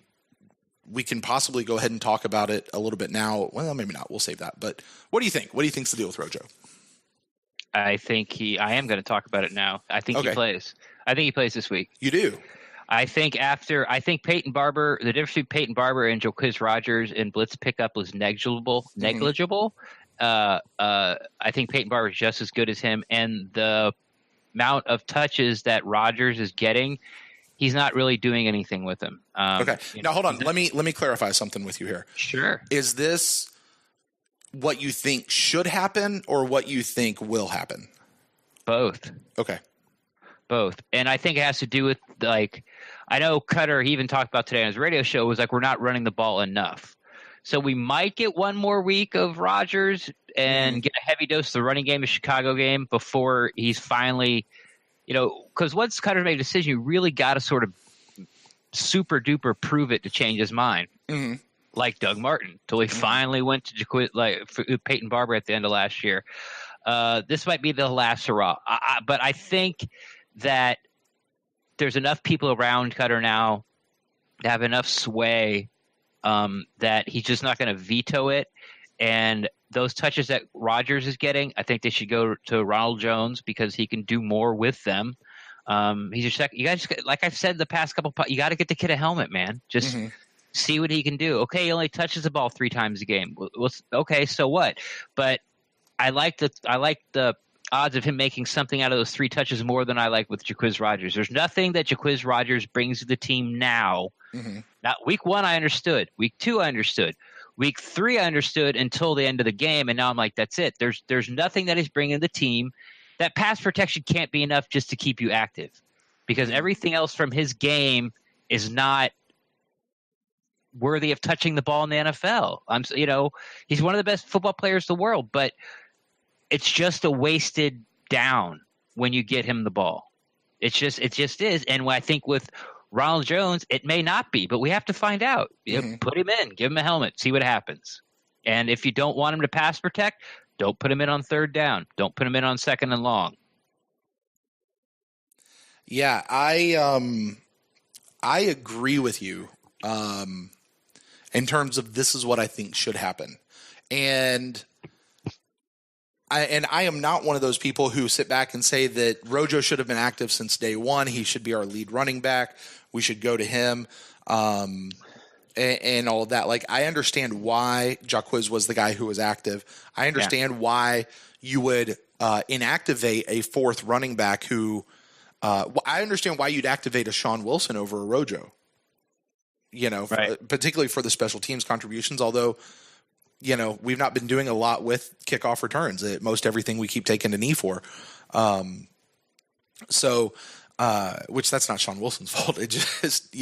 Speaker 1: can possibly go ahead and talk about it a little bit now. Well, maybe not. We'll save that. But what do you think? What do you think's the deal with Rojo?
Speaker 2: I am going to talk about it now. I think he plays. I think he plays this week.
Speaker 1: You do?
Speaker 2: I think Peyton Barber, the difference between Peyton Barber and Jacquizz Rodgers in blitz pickup was negligible. I think Peyton Barber is just as good as him, and the amount of touches that Rodgers is getting, he's not really doing anything with them.
Speaker 1: Okay. Now hold on. Let me clarify something with you here.
Speaker 2: Sure.
Speaker 1: Is this what you think should happen or what you think will happen?
Speaker 2: Both.
Speaker 1: Okay.
Speaker 2: Both. And I think it has to do with, like, I know Cutter, he even talked about today on his radio show, was like, we're not running the ball enough. So we might get one more week of Rodgers and get a heavy dose of the running game, the Chicago game, before he's finally, because once Cutter made a decision, you really got to sort of super duper prove it to change his mind. Mm-hmm. Like Doug Martin, till he finally went to Peyton Barber at the end of last year. This might be the last hurrah. But I think that there's enough people around Cutter now to have enough sway that he's just not going to veto it. And those touches that Rodgers is getting, I think they should go to Ronald Jones because he can do more with them. He's your second. You guys, like I've said the past couple, you got to get the kid a helmet, man. Just see what he can do. Okay, he only touches the ball 3 times a game. Well, okay, so what? But I like the odds of him making something out of those 3 touches more than I like with Jacquizz Rodgers. There's nothing that Jacquizz Rodgers brings to the team now. Not week 1, I understood. Week 2, I understood. Week 3, I understood until the end of the game, and now I'm like, that's it. There's nothing that he's bringing to the team. That pass protection can't be enough just to keep you active, because everything else from his game is not worthy of touching the ball in the NFL. He's one of the best football players in the world, but it's just a wasted down when you get him the ball. It just is. And I think with Ronald Jones, it may not be, but we have to find out. Put him in, give him a helmet, see what happens. And if you don't want him to pass protect, don't put him in on 3rd down. Don't put him in on 2nd and long.
Speaker 1: Yeah, I agree with you. In terms of this is what I think should happen. And I am not one of those people who sit back and say that Rojo should have been active since day 1. He should be our lead running back. We should go to him and all of that. Like, I understand why Jacquizz was the guy who was active. I understand why you would inactivate a fourth running back who I understand why you'd activate a Sean Wilson over a Rojo,
Speaker 2: Right.
Speaker 1: particularly for the special teams contributions, although, we've not been doing a lot with kickoff returns. Most everything we keep taking a knee for. Which that's not Sean Wilson's fault. It just,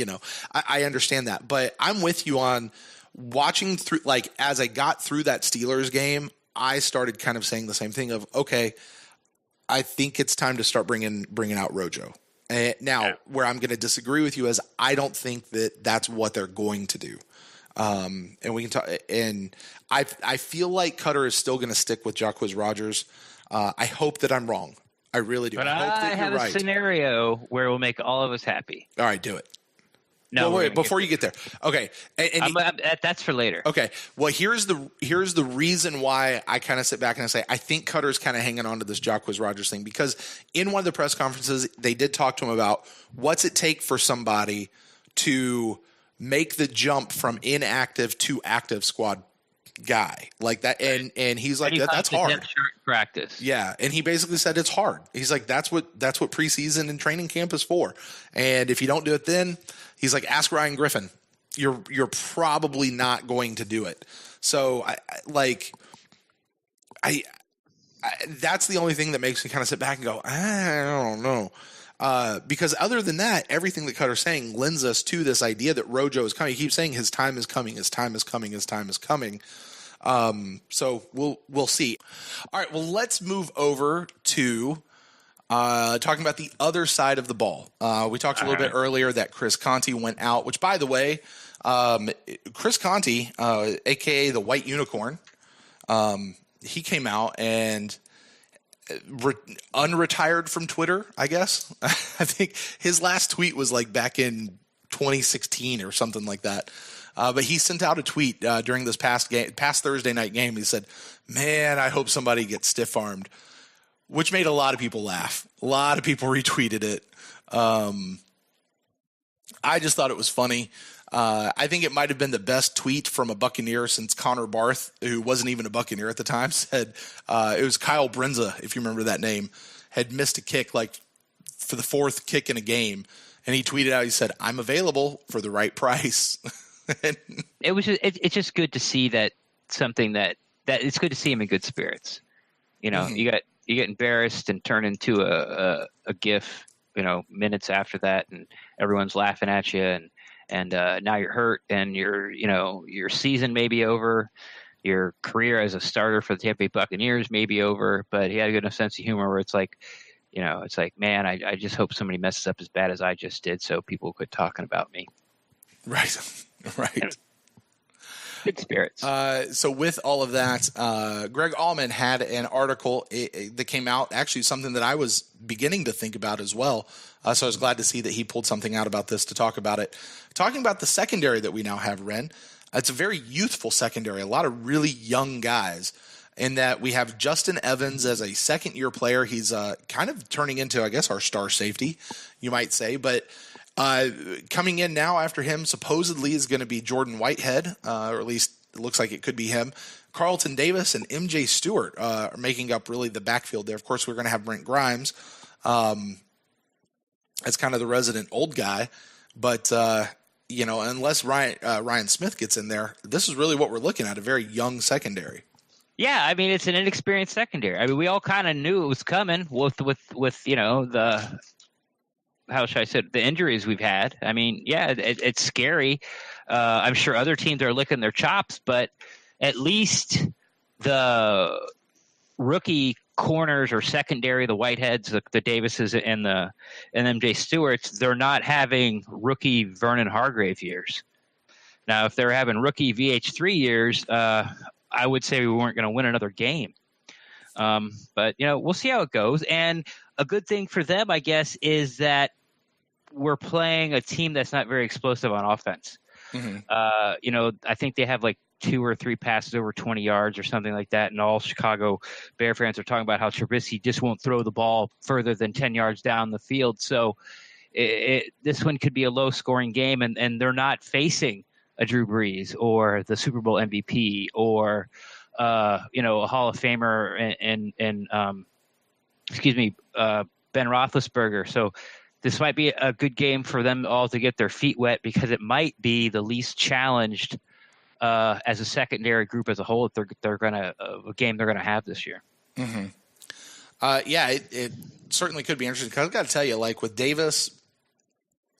Speaker 1: I understand that, but I'm with you on watching through, like, as I got through that Steelers game, I started kind of saying the same thing of, okay, I think it's time to start bringing out Rojo. Now, where I'm going to disagree with you is I don't think that that's what they're going to do. And we can talk. And I feel like Cutter is still going to stick with Jacquizz Rodgers. I hope that I'm wrong. I really do.
Speaker 2: But
Speaker 1: I hope that
Speaker 2: I have
Speaker 1: you're
Speaker 2: a
Speaker 1: right.
Speaker 2: scenario where we'll make all of us happy.
Speaker 1: All right, do it.
Speaker 2: No,
Speaker 1: well, wait, before you get there. Okay.
Speaker 2: That's for later.
Speaker 1: Okay. Well, here's the reason why I kind of sit back and I say, I think Cutter's kind of hanging on to this Jacquizz Rodgers thing, because in one of the press conferences, they did talk to him about what's it take for somebody to make the jump from inactive to active squad guy like that. And he's like, that's hard.
Speaker 2: Practice.
Speaker 1: Yeah. And he basically said it's hard. He's like, that's what preseason and training camp is for. And if you don't do it, then he's like, ask Ryan Griffin, you're probably not going to do it. So I that's the only thing that makes me kind of sit back and go, I don't know. Because other than that, everything that Cutter's saying lends us to this idea that Rojo is coming. He keeps saying his time is coming, his time is coming, his time is coming. So we'll see. All right, well, let's move over to talking about the other side of the ball. We talked a little bit earlier that Chris Conte went out, which, by the way, Chris Conte, a.k.a. the White Unicorn, he came out and unretired from Twitter, I guess. I think his last tweet was like back in 2016 or something like that. But he sent out a tweet during this past Thursday night game. He said, man, I hope somebody gets stiff-armed, which made a lot of people laugh. A lot of people retweeted it. I just thought it was funny. I think it might have been the best tweet from a Buccaneer since Connor Barth, who wasn't even a Buccaneer at the time, said it was Kyle Brinza, if you remember that name, had missed a kick like for the fourth kick in a game. And he tweeted out, he said, I'm available for the right price.
Speaker 2: It's just good to see that something that it's good to see him in good spirits. You get embarrassed and turn into a GIF, minutes after that, and everyone's laughing at you, and now you're hurt, and your season may be over, your career as a starter for the Tampa Bay Buccaneers may be over, but he had a good enough sense of humor where it's like, man, I just hope somebody messes up as bad as I just did, so people quit talking about me.
Speaker 1: Right.
Speaker 2: Good spirits.
Speaker 1: So with all of that, Greg Allman had an article that came out, actually something that I was beginning to think about as well. So I was glad to see that he pulled something out about this to talk about it. Talking about the secondary that we now have, Wren. It's a very youthful secondary, a lot of really young guys, in that we have Justin Evans as a second-year player. He's kind of turning into, I guess, our star safety, you might say, but coming in now after him supposedly is going to be Jordan Whitehead, or at least it looks like it could be him. Carlton Davis and MJ Stewart are making up really the backfield there. Of course, we're going to have Brent Grimes as kind of the resident old guy. But, unless Ryan Smith gets in there, this is really what we're looking at, a very young secondary. Yeah,
Speaker 2: I mean, it's an inexperienced secondary. I mean, we all kind of knew it was coming with the – how should I say it, the injuries we've had. I mean, yeah, it's scary. I'm sure other teams are licking their chops, but at least the rookie corners or secondary, the Whiteheads, the Davises, and MJ Stewarts, they're not having rookie Vernon Hargrave years. Now, if they're having rookie VH3 years, I would say we weren't going to win another game. But we'll see how it goes. And a good thing for them, I guess, is that we're playing a team that's not very explosive on offense. Mm-hmm. I think they have like 2 or 3 passes over 20 yards or something like that. And all Chicago Bear fans are talking about how Trubisky just won't throw the ball further than 10 yards down the field. So this one could be a low scoring game, and they're not facing a Drew Brees or the Super Bowl MVP or, a Hall of Famer and Ben Roethlisberger. So this might be a good game for them all to get their feet wet, because it might be the least challenged as a secondary group as a whole that they're gonna a game they're gonna have this year.
Speaker 1: Mm-hmm. It certainly could be interesting, because I've got to tell you, like with Davis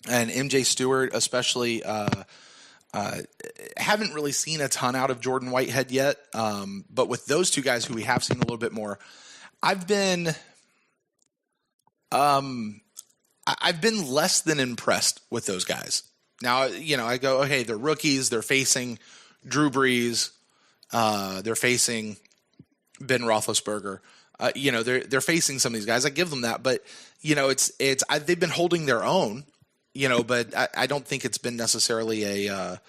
Speaker 1: and MJ Stewart, especially, haven't really seen a ton out of Jordan Whitehead yet. But with those two guys who we have seen a little bit more, I've been less than impressed with those guys. Now, I go, okay, they're rookies. They're facing Drew Brees. They're facing Ben Roethlisberger. They're facing some of these guys. I give them that, but they've been holding their own. But I don't think it's been necessarily a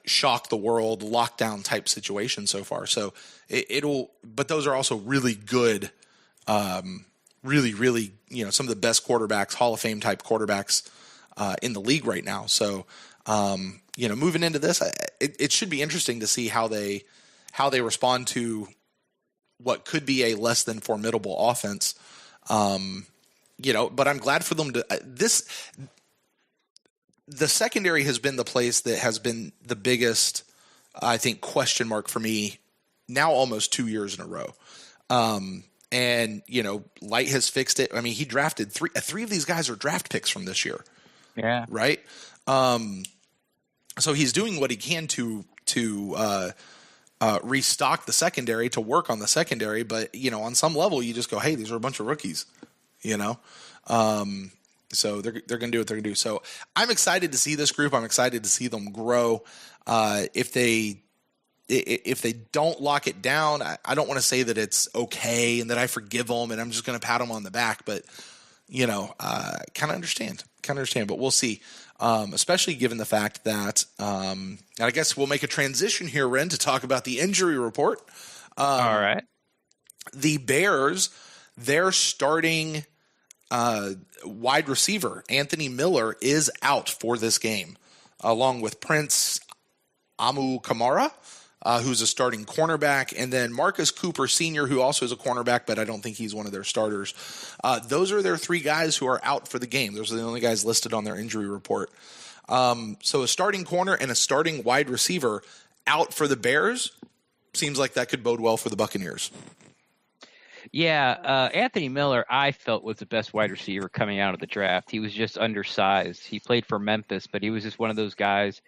Speaker 1: shock the world lockdown type situation so far. So but those are also really good, really, really, some of the best quarterbacks, Hall of Fame type quarterbacks in the league right now. So, moving into this, it should be interesting to see how they respond to what could be a less than formidable offense. But I'm glad for them to the secondary has been the place that has been the biggest, I think, question mark for me now almost 2 years in a row. And Light has fixed it. I mean, he drafted three of these guys are draft picks from this year.
Speaker 2: Yeah.
Speaker 1: Right. So he's doing what he can to restock the secondary, to work on the secondary. But, on some level you just go, hey, these are a bunch of rookies, so they're going to do what they're going to do. So I'm excited to see this group. I'm excited to see them grow. If they don't lock it down, I don't want to say that it's okay and that I forgive them and I'm just going to pat them on the back, but kind of understand, but we'll see. Especially given the fact that, and I guess we'll make a transition here, Wren, to talk about the injury report.
Speaker 2: All right.
Speaker 1: The Bears, they're starting wide receiver Anthony Miller is out for this game, along with Prince Amukamara, who's a starting cornerback, and then Marcus Cooper Sr., who also is a cornerback, but I don't think he's one of their starters. Those are their three guys who are out for the game. Those are the only guys listed on their injury report. So a starting corner and a starting wide receiver out for the Bears seems like that could bode well for the Buccaneers.
Speaker 2: Yeah, Anthony Miller, I felt, was the best wide receiver coming out of the draft. He was just undersized. He played for Memphis, but he was just one of those guys,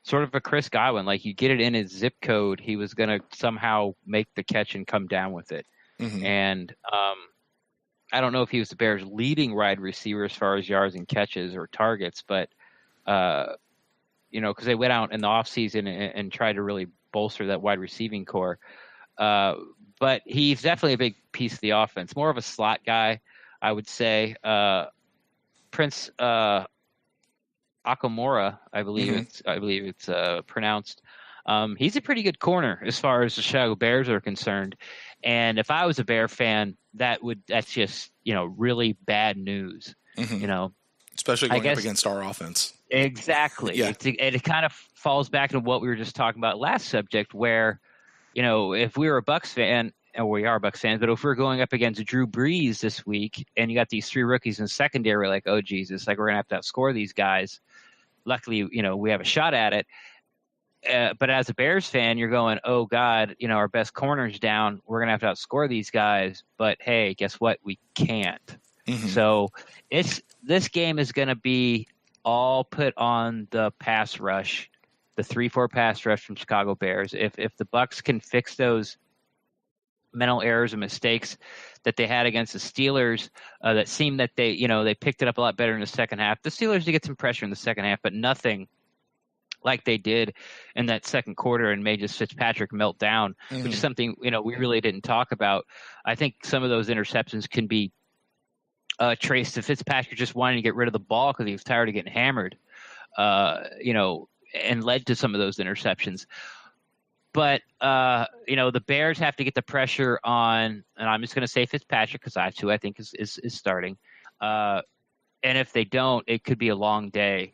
Speaker 2: sort of a Chris Godwin. Like, you get it in his zip code, he was going to somehow make the catch and come down with it. Mm-hmm. And I don't know if he was the Bears' leading wide receiver as far as yards and catches or targets, but, because they went out in the offseason and tried to really bolster that wide receiving core. But he's definitely a big piece of the offense. More of a slot guy, I would say. Prince Akamora, I believe it's pronounced. He's a pretty good corner as far as the Chicago Bears are concerned. And if I was a Bear fan, that's just really bad news. Mm-hmm.
Speaker 1: Especially going up against our offense.
Speaker 2: Exactly. Yeah. It kind of falls back to what we were just talking about last subject, where if we were a Bucs fan, and we are Bucs fans, but if we're going up against Drew Brees this week and you got these three rookies in the secondary, like, oh, Jesus, like, we're going to have to outscore these guys. Luckily, we have a shot at it. But as a Bears fan, you're going, oh, God, our best corner's down. We're going to have to outscore these guys. But, hey, guess what? We can't. Mm-hmm. So this game is going to be all put on the pass rush, the 3-4 pass rush from Chicago Bears. If the Bucs can fix those mental errors and mistakes that they had against the Steelers, that seemed that they picked it up a lot better in the second half. The Steelers did get some pressure in the second half, but nothing like they did in that second quarter and made just Fitzpatrick melt down, mm-hmm. which is something we really didn't talk about. I think some of those interceptions can be traced to Fitzpatrick just wanting to get rid of the ball because he was tired of getting hammered, and led to some of those interceptions. But, the Bears have to get the pressure on, and I'm just going to say Fitzpatrick because that's who I think is starting. And if they don't, it could be a long day,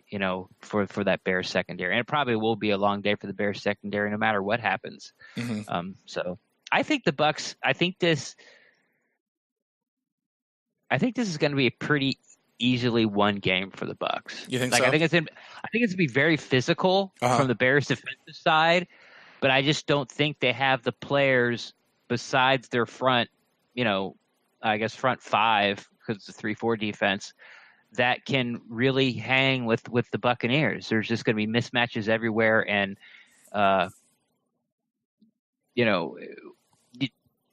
Speaker 2: for that Bears secondary. And it probably will be a long day for the Bears secondary no matter what happens. Mm-hmm. So I think the Bucs, I think this is going to be a pretty easily won game for the Bucs.
Speaker 1: You think so?
Speaker 2: I think it's going to be very physical from the Bears' defensive side, but I just don't think they have the players besides their front, I guess front five, because it's a 3-4 defense, that can really hang with the Buccaneers. There's just going to be mismatches everywhere, and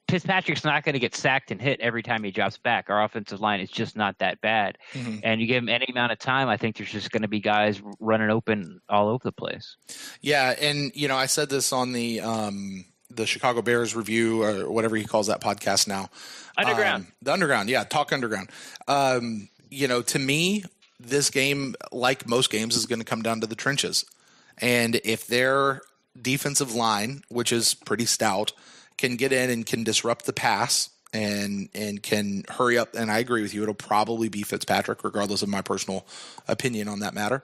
Speaker 2: Fitzpatrick's not going to get sacked and hit every time he drops back. Our offensive line is just not that bad. Mm-hmm. And you give him any amount of time, I think there's just going to be guys running open all over the place.
Speaker 1: Yeah, and I said this on the Chicago Bears review or whatever he calls that podcast now.
Speaker 2: Underground.
Speaker 1: The Underground, yeah, Talk Underground. To me, this game, like most games, is going to come down to the trenches. And if their defensive line, which is pretty stout, can get in and can disrupt the pass and can hurry up, and I agree with you, it'll probably be Fitzpatrick, regardless of my personal opinion on that matter.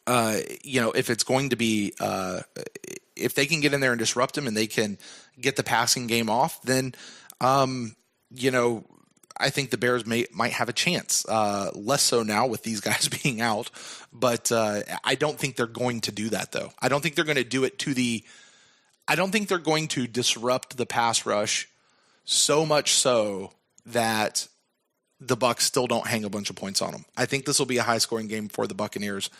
Speaker 1: If it's going to be if they can get in there and disrupt him and they can get the passing game off, then I think the Bears might have a chance. Less so now with these guys being out, but I don't think they're going to do that, though. I don't think they're going to do it I don't think they're going to disrupt the pass rush so much so that the Bucs still don't hang a bunch of points on them. I think this will be a high-scoring game for the Buccaneers.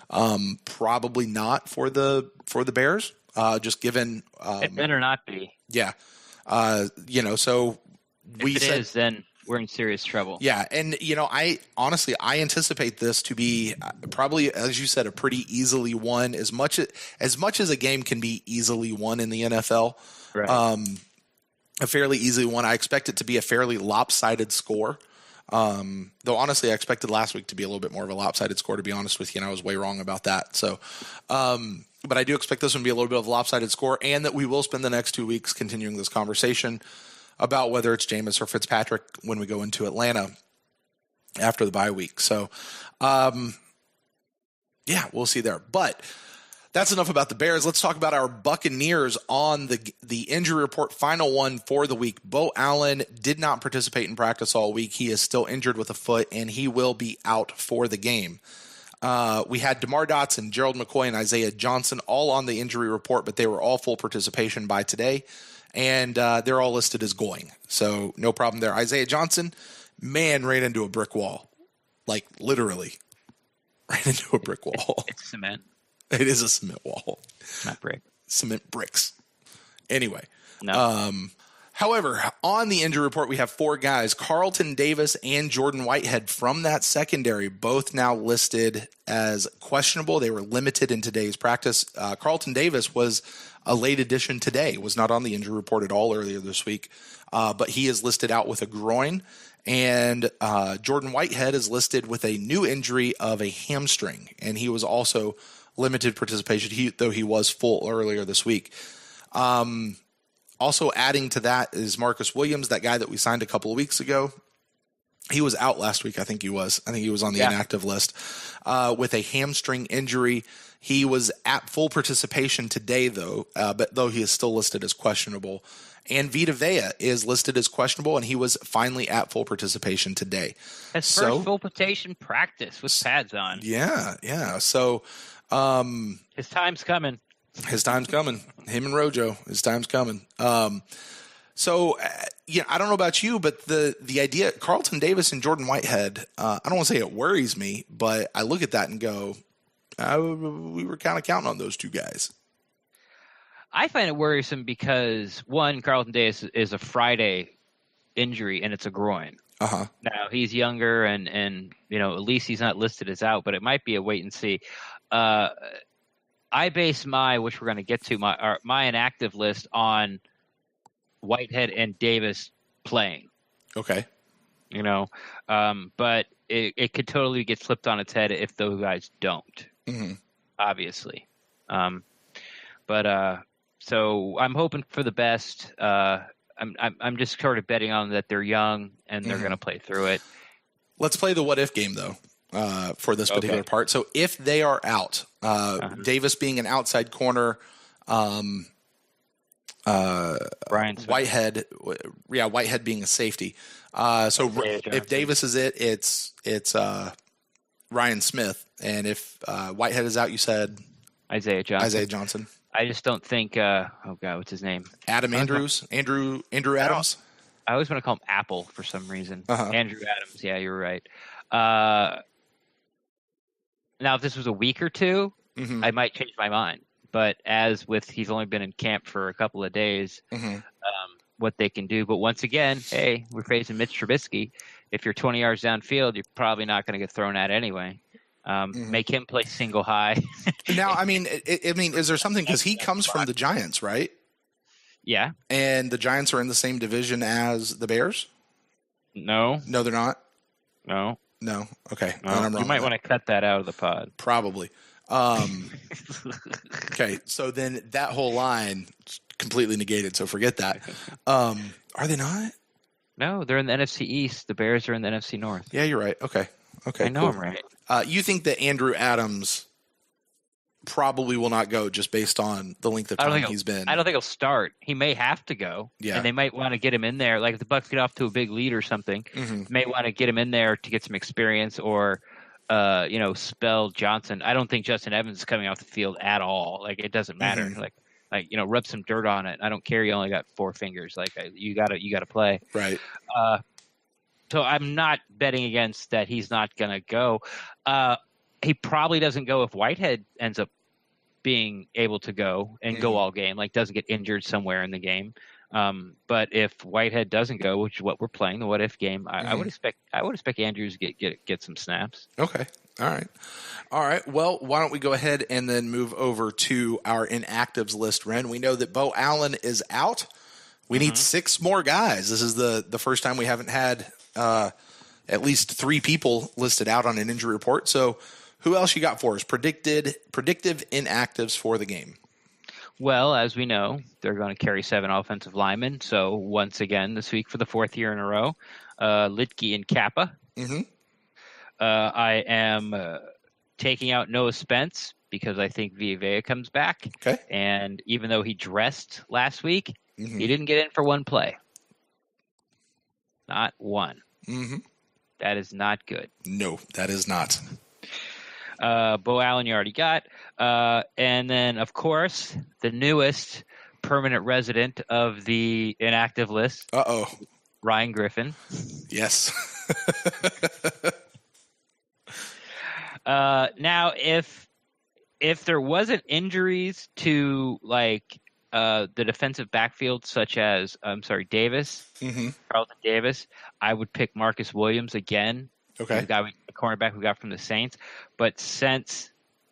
Speaker 1: Probably not for the Bears, just given.
Speaker 2: It better not be.
Speaker 1: Yeah. So
Speaker 2: if it is, then we're in serious trouble.
Speaker 1: Yeah, and I anticipate this to be probably, as you said, a pretty easily won, as much as a game can be easily won in the NFL.
Speaker 2: Right.
Speaker 1: A fairly easily won. I expect it to be a fairly lopsided score. Though honestly, I expected last week to be a little bit more of a lopsided score, to be honest with you, and I was way wrong about that. So, but I do expect this one to be a little bit of a lopsided score, and that we will spend the next 2 weeks continuing this conversation about whether it's Jameis or Fitzpatrick when we go into Atlanta after the bye week. So, we'll see there. But that's enough about the Bears. Let's talk about our Buccaneers on the injury report. Final one for the week. Beau Allen did not participate in practice all week. He is still injured with a foot, and he will be out for the game. We had DeMar Dotson, Gerald McCoy, and Isaiah Johnson all on the injury report, but they were all full participation by today. And they're all listed as going. So no problem there. Isaiah Johnson, ran into a brick wall. Like, literally. Ran into a brick wall.
Speaker 2: It's cement.
Speaker 1: It is a cement wall.
Speaker 2: Not brick.
Speaker 1: Cement bricks. Anyway.
Speaker 2: No.
Speaker 1: However, on the injury report, we have 4 guys. Carlton Davis and Jordan Whitehead from that secondary, both now listed as questionable. They were limited in today's practice. Carlton Davis was a late addition today, was not on the injury report at all earlier this week, but he is listed out with a groin. And Jordan Whitehead is listed with a new injury of a hamstring, and he was also limited participation, though he was full earlier this week. Also adding to that is Marcus Williams, that guy that we signed a couple of weeks ago. He was out last week, I think he was. I think he was on the inactive list with a hamstring injury. He was at full participation today, though, but though he is still listed as questionable. And Vita Vea is listed as questionable, and he was finally at full participation today.
Speaker 2: His first full participation practice with pads on.
Speaker 1: Yeah. So
Speaker 2: his time's coming.
Speaker 1: His time's coming. Him and Rojo, his time's coming. I don't know about you, but the idea, Carlton Davis and Jordan Whitehead, I don't want to say it worries me, but I look at that and go, we were kind of counting on those 2 guys.
Speaker 2: I find it worrisome because, one, Carlton Davis is a Friday injury, and it's a groin.
Speaker 1: Uh-huh.
Speaker 2: Now, he's younger, and at least he's not listed as out, but it might be a wait and see. I base which we're going to get to, my inactive list on Whitehead and Davis playing.
Speaker 1: Okay.
Speaker 2: But it could totally get flipped on its head if those guys don't, obviously. So I'm hoping for the best. I'm just sort of betting on that they're young and they're going to play through it.
Speaker 1: Let's play the what if game, though, for this particular part. So if they are out, Davis being an outside corner,
Speaker 2: right.
Speaker 1: Whitehead. Yeah, Whitehead being a safety. So if Davis is it's Ryan Smith, and if Whitehead is out, you said
Speaker 2: Isaiah Johnson.
Speaker 1: I
Speaker 2: just don't think. Oh God, what's his name?
Speaker 1: Andrew Adams.
Speaker 2: I always want to call him Apple for some reason. Andrew Adams. Yeah, you're right. Now, if this was a week or two, I might change my mind. But as with he's only been in camp for a couple of days, what they can do. But once again, hey, we're facing Mitch Trubisky. If you're 20 yards downfield, you're probably not going to get thrown at anyway. Make him play single high.
Speaker 1: Now, I mean, is there something, because he comes from the Giants, right?
Speaker 2: Yeah.
Speaker 1: And the Giants are in the same division as the Bears?
Speaker 2: No.
Speaker 1: No, they're not?
Speaker 2: No.
Speaker 1: No. Okay.
Speaker 2: No. You might want to cut that out of the pod.
Speaker 1: Probably. Okay. So then that whole line is completely negated. So forget that. Are they not?
Speaker 2: No, they're in the NFC East. The Bears are in the NFC North.
Speaker 1: Yeah, you're right. Okay.
Speaker 2: I know I'm right.
Speaker 1: You think that Andrew Adams probably will not go just based on the length of time he's been?
Speaker 2: I don't think he'll start. He may have to go.
Speaker 1: Yeah.
Speaker 2: And they might want to get him in there. Like if the Bucs get off to a big lead or something, may want to get him in there to get some experience or, spell Johnson. I don't think Justin Evans is coming off the field at all. Like it doesn't matter. Like rub some dirt on it. I don't care. You only got 4 fingers. Like you gotta play.
Speaker 1: Right.
Speaker 2: So I'm not betting against that he's not going to go. He probably doesn't go if Whitehead ends up being able to go and go all game, like doesn't get injured somewhere in the game. But if Whitehead doesn't go, which is what we're playing, the what if game, I would expect Andrews get some snaps.
Speaker 1: Okay. All right. Well, why don't we go ahead and then move over to our inactives list, Wren? We know that Beau Allen is out. We need 6 more guys. This is the first time we haven't had at least 3 people listed out on an injury report. So who else you got for us? Predictive inactives for the game.
Speaker 2: Well, as we know, they're going to carry 7 offensive linemen. So once again, this week for the 4th year in a row, Litke and Kappa. I am taking out Noah Spence because I think Villa comes back.
Speaker 1: Okay.
Speaker 2: And even though he dressed last week, he didn't get in for 1 play. Not 1. That is not good.
Speaker 1: No, that is not.
Speaker 2: Beau Allen you already got. And then, of course, the newest permanent resident of the inactive list. Ryan Griffin.
Speaker 1: Yes.
Speaker 2: Now, if there wasn't injuries to, like, the defensive backfield, such as, Davis, Carlton Davis, I would pick Marcus Williams again.
Speaker 1: Okay.
Speaker 2: The cornerback we got from the Saints. But since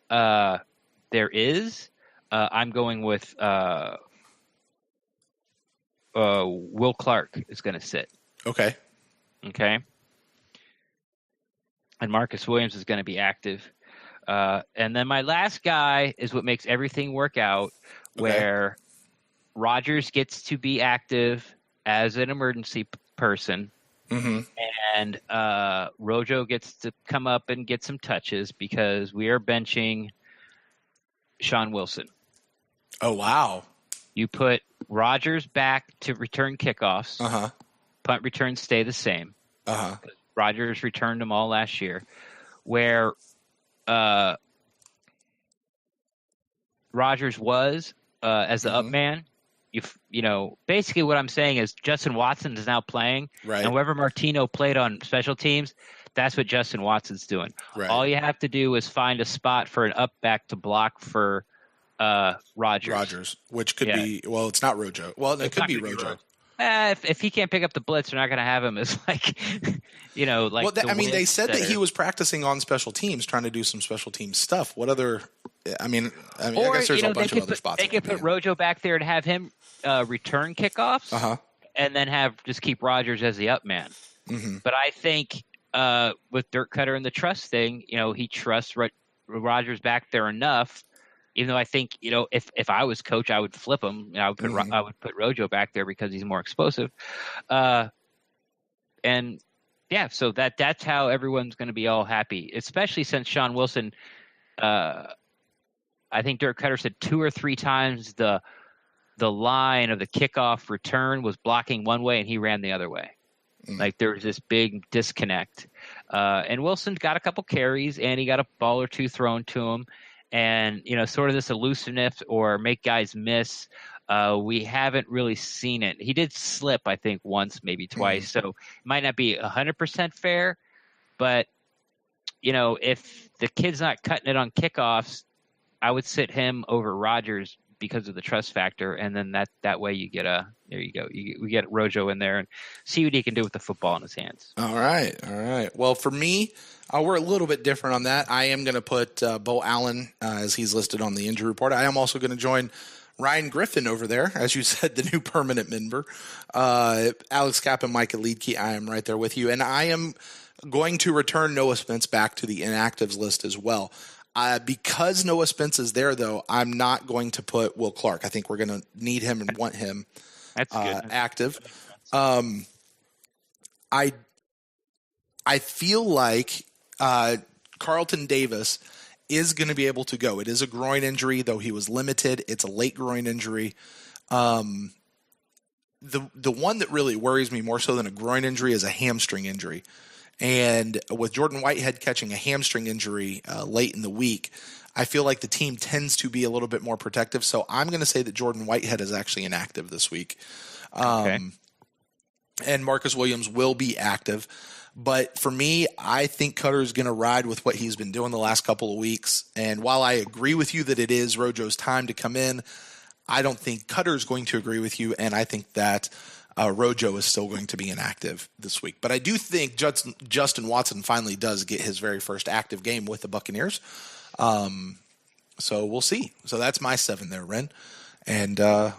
Speaker 2: there is, I'm going with Will Clark is going to sit.
Speaker 1: Okay.
Speaker 2: Okay. And Marcus Williams is going to be active. And then my last guy is what makes everything work out, where Rodgers gets to be active as an emergency person. And Rojo gets to come up and get some touches because we are benching Sean Wilson.
Speaker 1: Oh, wow.
Speaker 2: You put Rodgers back to return kickoffs. Punt returns stay the same. Rodgers returned them all last year. Where Rodgers was as the up man, you know, basically what I'm saying is Justin Watson is now playing.
Speaker 1: Right.
Speaker 2: And whoever Martino played on special teams, that's what Justin Watson's doing.
Speaker 1: Right.
Speaker 2: All you have to do is find a spot for an up back to block for Rodgers.
Speaker 1: Which could be, well, it's not Rojo. Well, it could be Rojo.
Speaker 2: If he can't pick up the blitz, they're not going to have him as like, you know, like.
Speaker 1: Well, they said that he was practicing on special teams, trying to do some special team stuff. What other? I guess there's a bunch of other spots.
Speaker 2: They could put Rojo back there and have him return kickoffs, and then just keep Rodgers as the up man. But I think with Dirk Cutter and the trust thing, you know, he trusts Rodgers back there enough. Even though I think, you know, if I was coach, I would flip him. You know, I would put Rojo back there because he's more explosive. And yeah, so that's how everyone's going to be all happy, especially since Sean Wilson. I think Dirk Cutter said 2 or 3 times the the line of the kickoff return was blocking one way and he ran the other way. Like there was this big disconnect. And Wilson got a couple carries and he got a ball or two thrown to him. And, sort of this elusiveness or make guys miss. We haven't really seen it. He did slip, I think, once, maybe twice. So it might not be 100% fair. But, if the kid's not cutting it on kickoffs, I would sit him over Rodgers because of the trust factor, and then that way you get there you go. We get Rojo in there and see what he can do with the football in his hands.
Speaker 1: All right. Well, for me, we're a little bit different on that. I am going to put Beau Allen as he's listed on the injury report. I am also going to join Ryan Griffin over there, as you said, the new permanent member. Alex Kapp and Micah Liedke, I am right there with you. And I am going to return Noah Spence back to the inactives list as well. Because Noah Spence is there, though, I'm not going to put Will Clark. I think we're going to need him and want him active. I feel like Carlton Davis is going to be able to go. It is a groin injury, though he was limited. It's a late groin injury. The one that really worries me more so than a groin injury is a hamstring injury. And with Jordan Whitehead catching a hamstring injury late in the week, I feel like the team tends to be a little bit more protective. So I'm going to say that Jordan Whitehead is actually inactive this week. And Marcus Williams will be active. But for me, I think Cutter is going to ride with what he's been doing the last couple of weeks. And while I agree with you that it is Rojo's time to come in, I don't think Cutter is going to agree with you. And I think that Rojo is still going to be inactive this week. But I do think Justin Watson finally does get his very first active game with the Buccaneers. So we'll see. So that's my 7 there, Wren. And we'll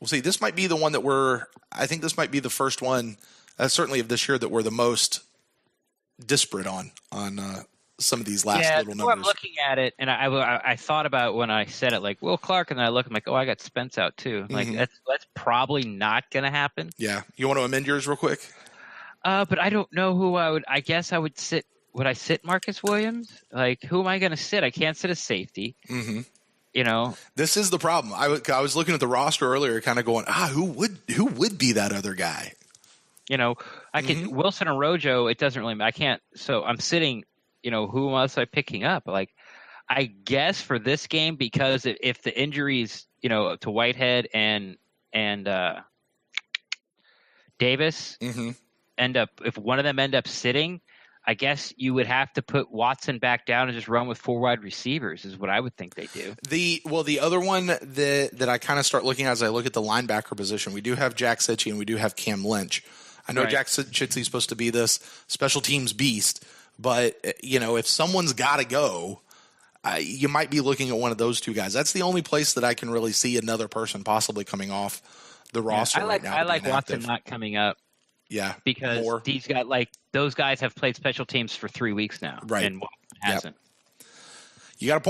Speaker 1: see. This might be the one that I think this might be the first one, certainly of this year, that we're the most disparate on some of these last little numbers.
Speaker 2: I'm looking at it, and I thought about when I said it, like Will Clark, and then I look, I'm like, oh, I got Spence out too. Like that's probably not going to happen.
Speaker 1: Yeah, you want to amend yours real quick?
Speaker 2: But I don't know who I would. I guess I would sit. Would I sit Marcus Williams? Like, who am I going to sit? I can't sit a safety.
Speaker 1: This is the problem. I was looking at the roster earlier, kind of going, who would be that other guy?
Speaker 2: I could Wilson or Rojo. It doesn't really matter. I can't. So I'm sitting. Who else am I picking up? Like, I guess for this game, because if the injuries, to Whitehead and Davis if one of them end up sitting, I guess you would have to put Watson back down and just run with 4 wide receivers is what I would think they do.
Speaker 1: The other one that I kind of start looking at as I look at the linebacker position, we do have Jack Sitchie and we do have Cam Lynch. I know Jack Sitchie is supposed to be this special teams beast, but if someone's got to go, you might be looking at one of those two guys. That's the only place that I can really see another person possibly coming off the roster right now.
Speaker 2: I like Watson not coming up.
Speaker 1: Yeah,
Speaker 2: because those guys have played special teams for 3 weeks now,
Speaker 1: right?
Speaker 2: And Watson hasn't.
Speaker 1: You got a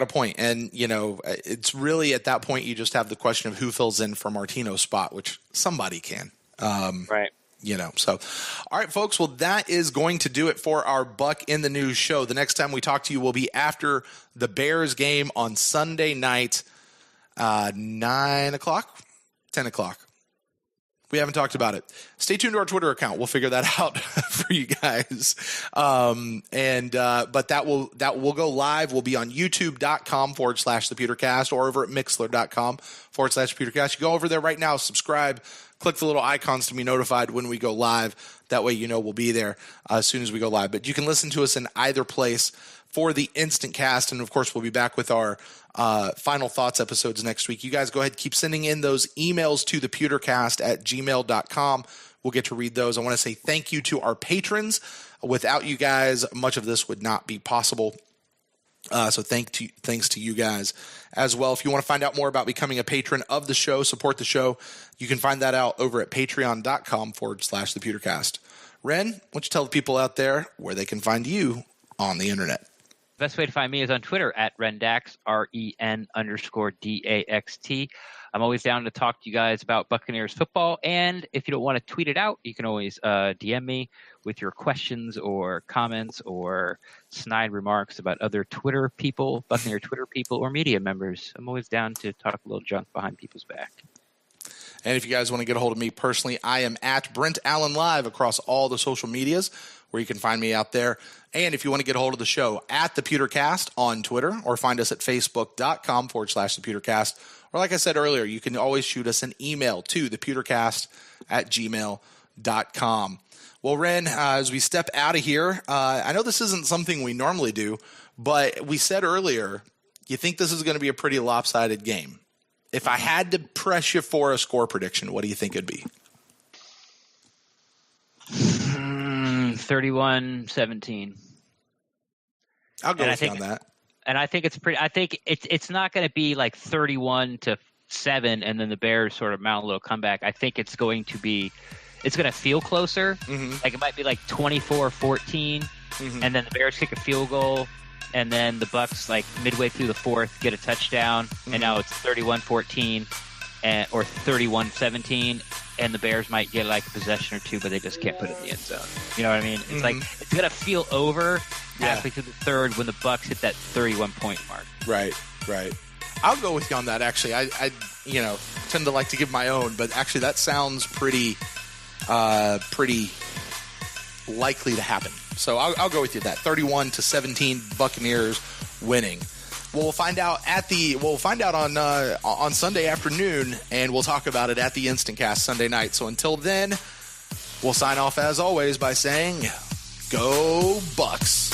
Speaker 1: point. And it's really at that point you just have the question of who fills in for Martino's spot, which somebody can,
Speaker 2: right?
Speaker 1: So, all right, folks. Well, that is going to do it for our Buck in the News show. The next time we talk to you will be after the Bears game on Sunday night, 9 o'clock, 10 o'clock. We haven't talked about it. Stay tuned to our Twitter account. We'll figure that out for you guys. But that will go live. We'll be on youtube.com/thepewtercast or over at mixler.com/pewtercast. You go over there right now, subscribe, click the little icons to be notified when we go live. That way we'll be there as soon as we go live. But you can listen to us in either place for the instant cast. And, of course, we'll be back with our final thoughts episodes next week. You guys go ahead, keep sending in those emails to thepewtercast@gmail.com. We'll get to read those. I want to say thank you to our patrons. Without you guys, much of this would not be possible. So thanks to you guys as well. If you want to find out more about becoming a patron of the show, support the show, you can find that out over at patreon.com/thepewtercast. Wren, why don't you tell the people out there where they can find you on the internet?
Speaker 2: Best way to find me is on Twitter at Rendax, REN_DAXT. I'm always down to talk to you guys about Buccaneers football. And if you don't want to tweet it out, you can always DM me with your questions or comments or snide remarks about other Twitter people, Buccaneer Twitter people, or media members. I'm always down to talk a little junk behind people's back.
Speaker 1: And if you guys want to get a hold of me personally, I am at Brent Allen Live across all the social medias where you can find me out there. And if you want to get a hold of the show, at the Pewtercast on Twitter, or find us at facebook.com/the Pewtercast. Or like I said earlier, you can always shoot us an email to thepewtercast@gmail.com. Well, Wren, as we step out of here, I know this isn't something we normally do, but we said earlier, you think this is going to be a pretty lopsided game. If I had to press you for a score prediction, what do you think it'd be?
Speaker 2: 31-17.
Speaker 1: I'll go with you on that.
Speaker 2: And I think it's not going to be like 31-7 and then the Bears sort of mount a little comeback. I think it's going to feel closer. Mm-hmm. Like it might be like 24-14 and then the Bears kick a field goal. And then the Bucs, like midway through the fourth, get a touchdown, and now it's 31-14 or 31-17, and the Bears might get like a possession or two, but they just can't put it in the end zone. You know what I mean? It's like it's gonna feel over halfway through the third when the Bucs hit that 31-point mark.
Speaker 1: Right. I'll go with you on that. Actually, I tend to like to give my own, but actually that sounds pretty likely to happen. So I'll go with you that 31-17 Buccaneers winning. We'll find out on Sunday afternoon, and we'll talk about it at the Instant Cast Sunday night. So until then, we'll sign off as always by saying, "Go Bucs."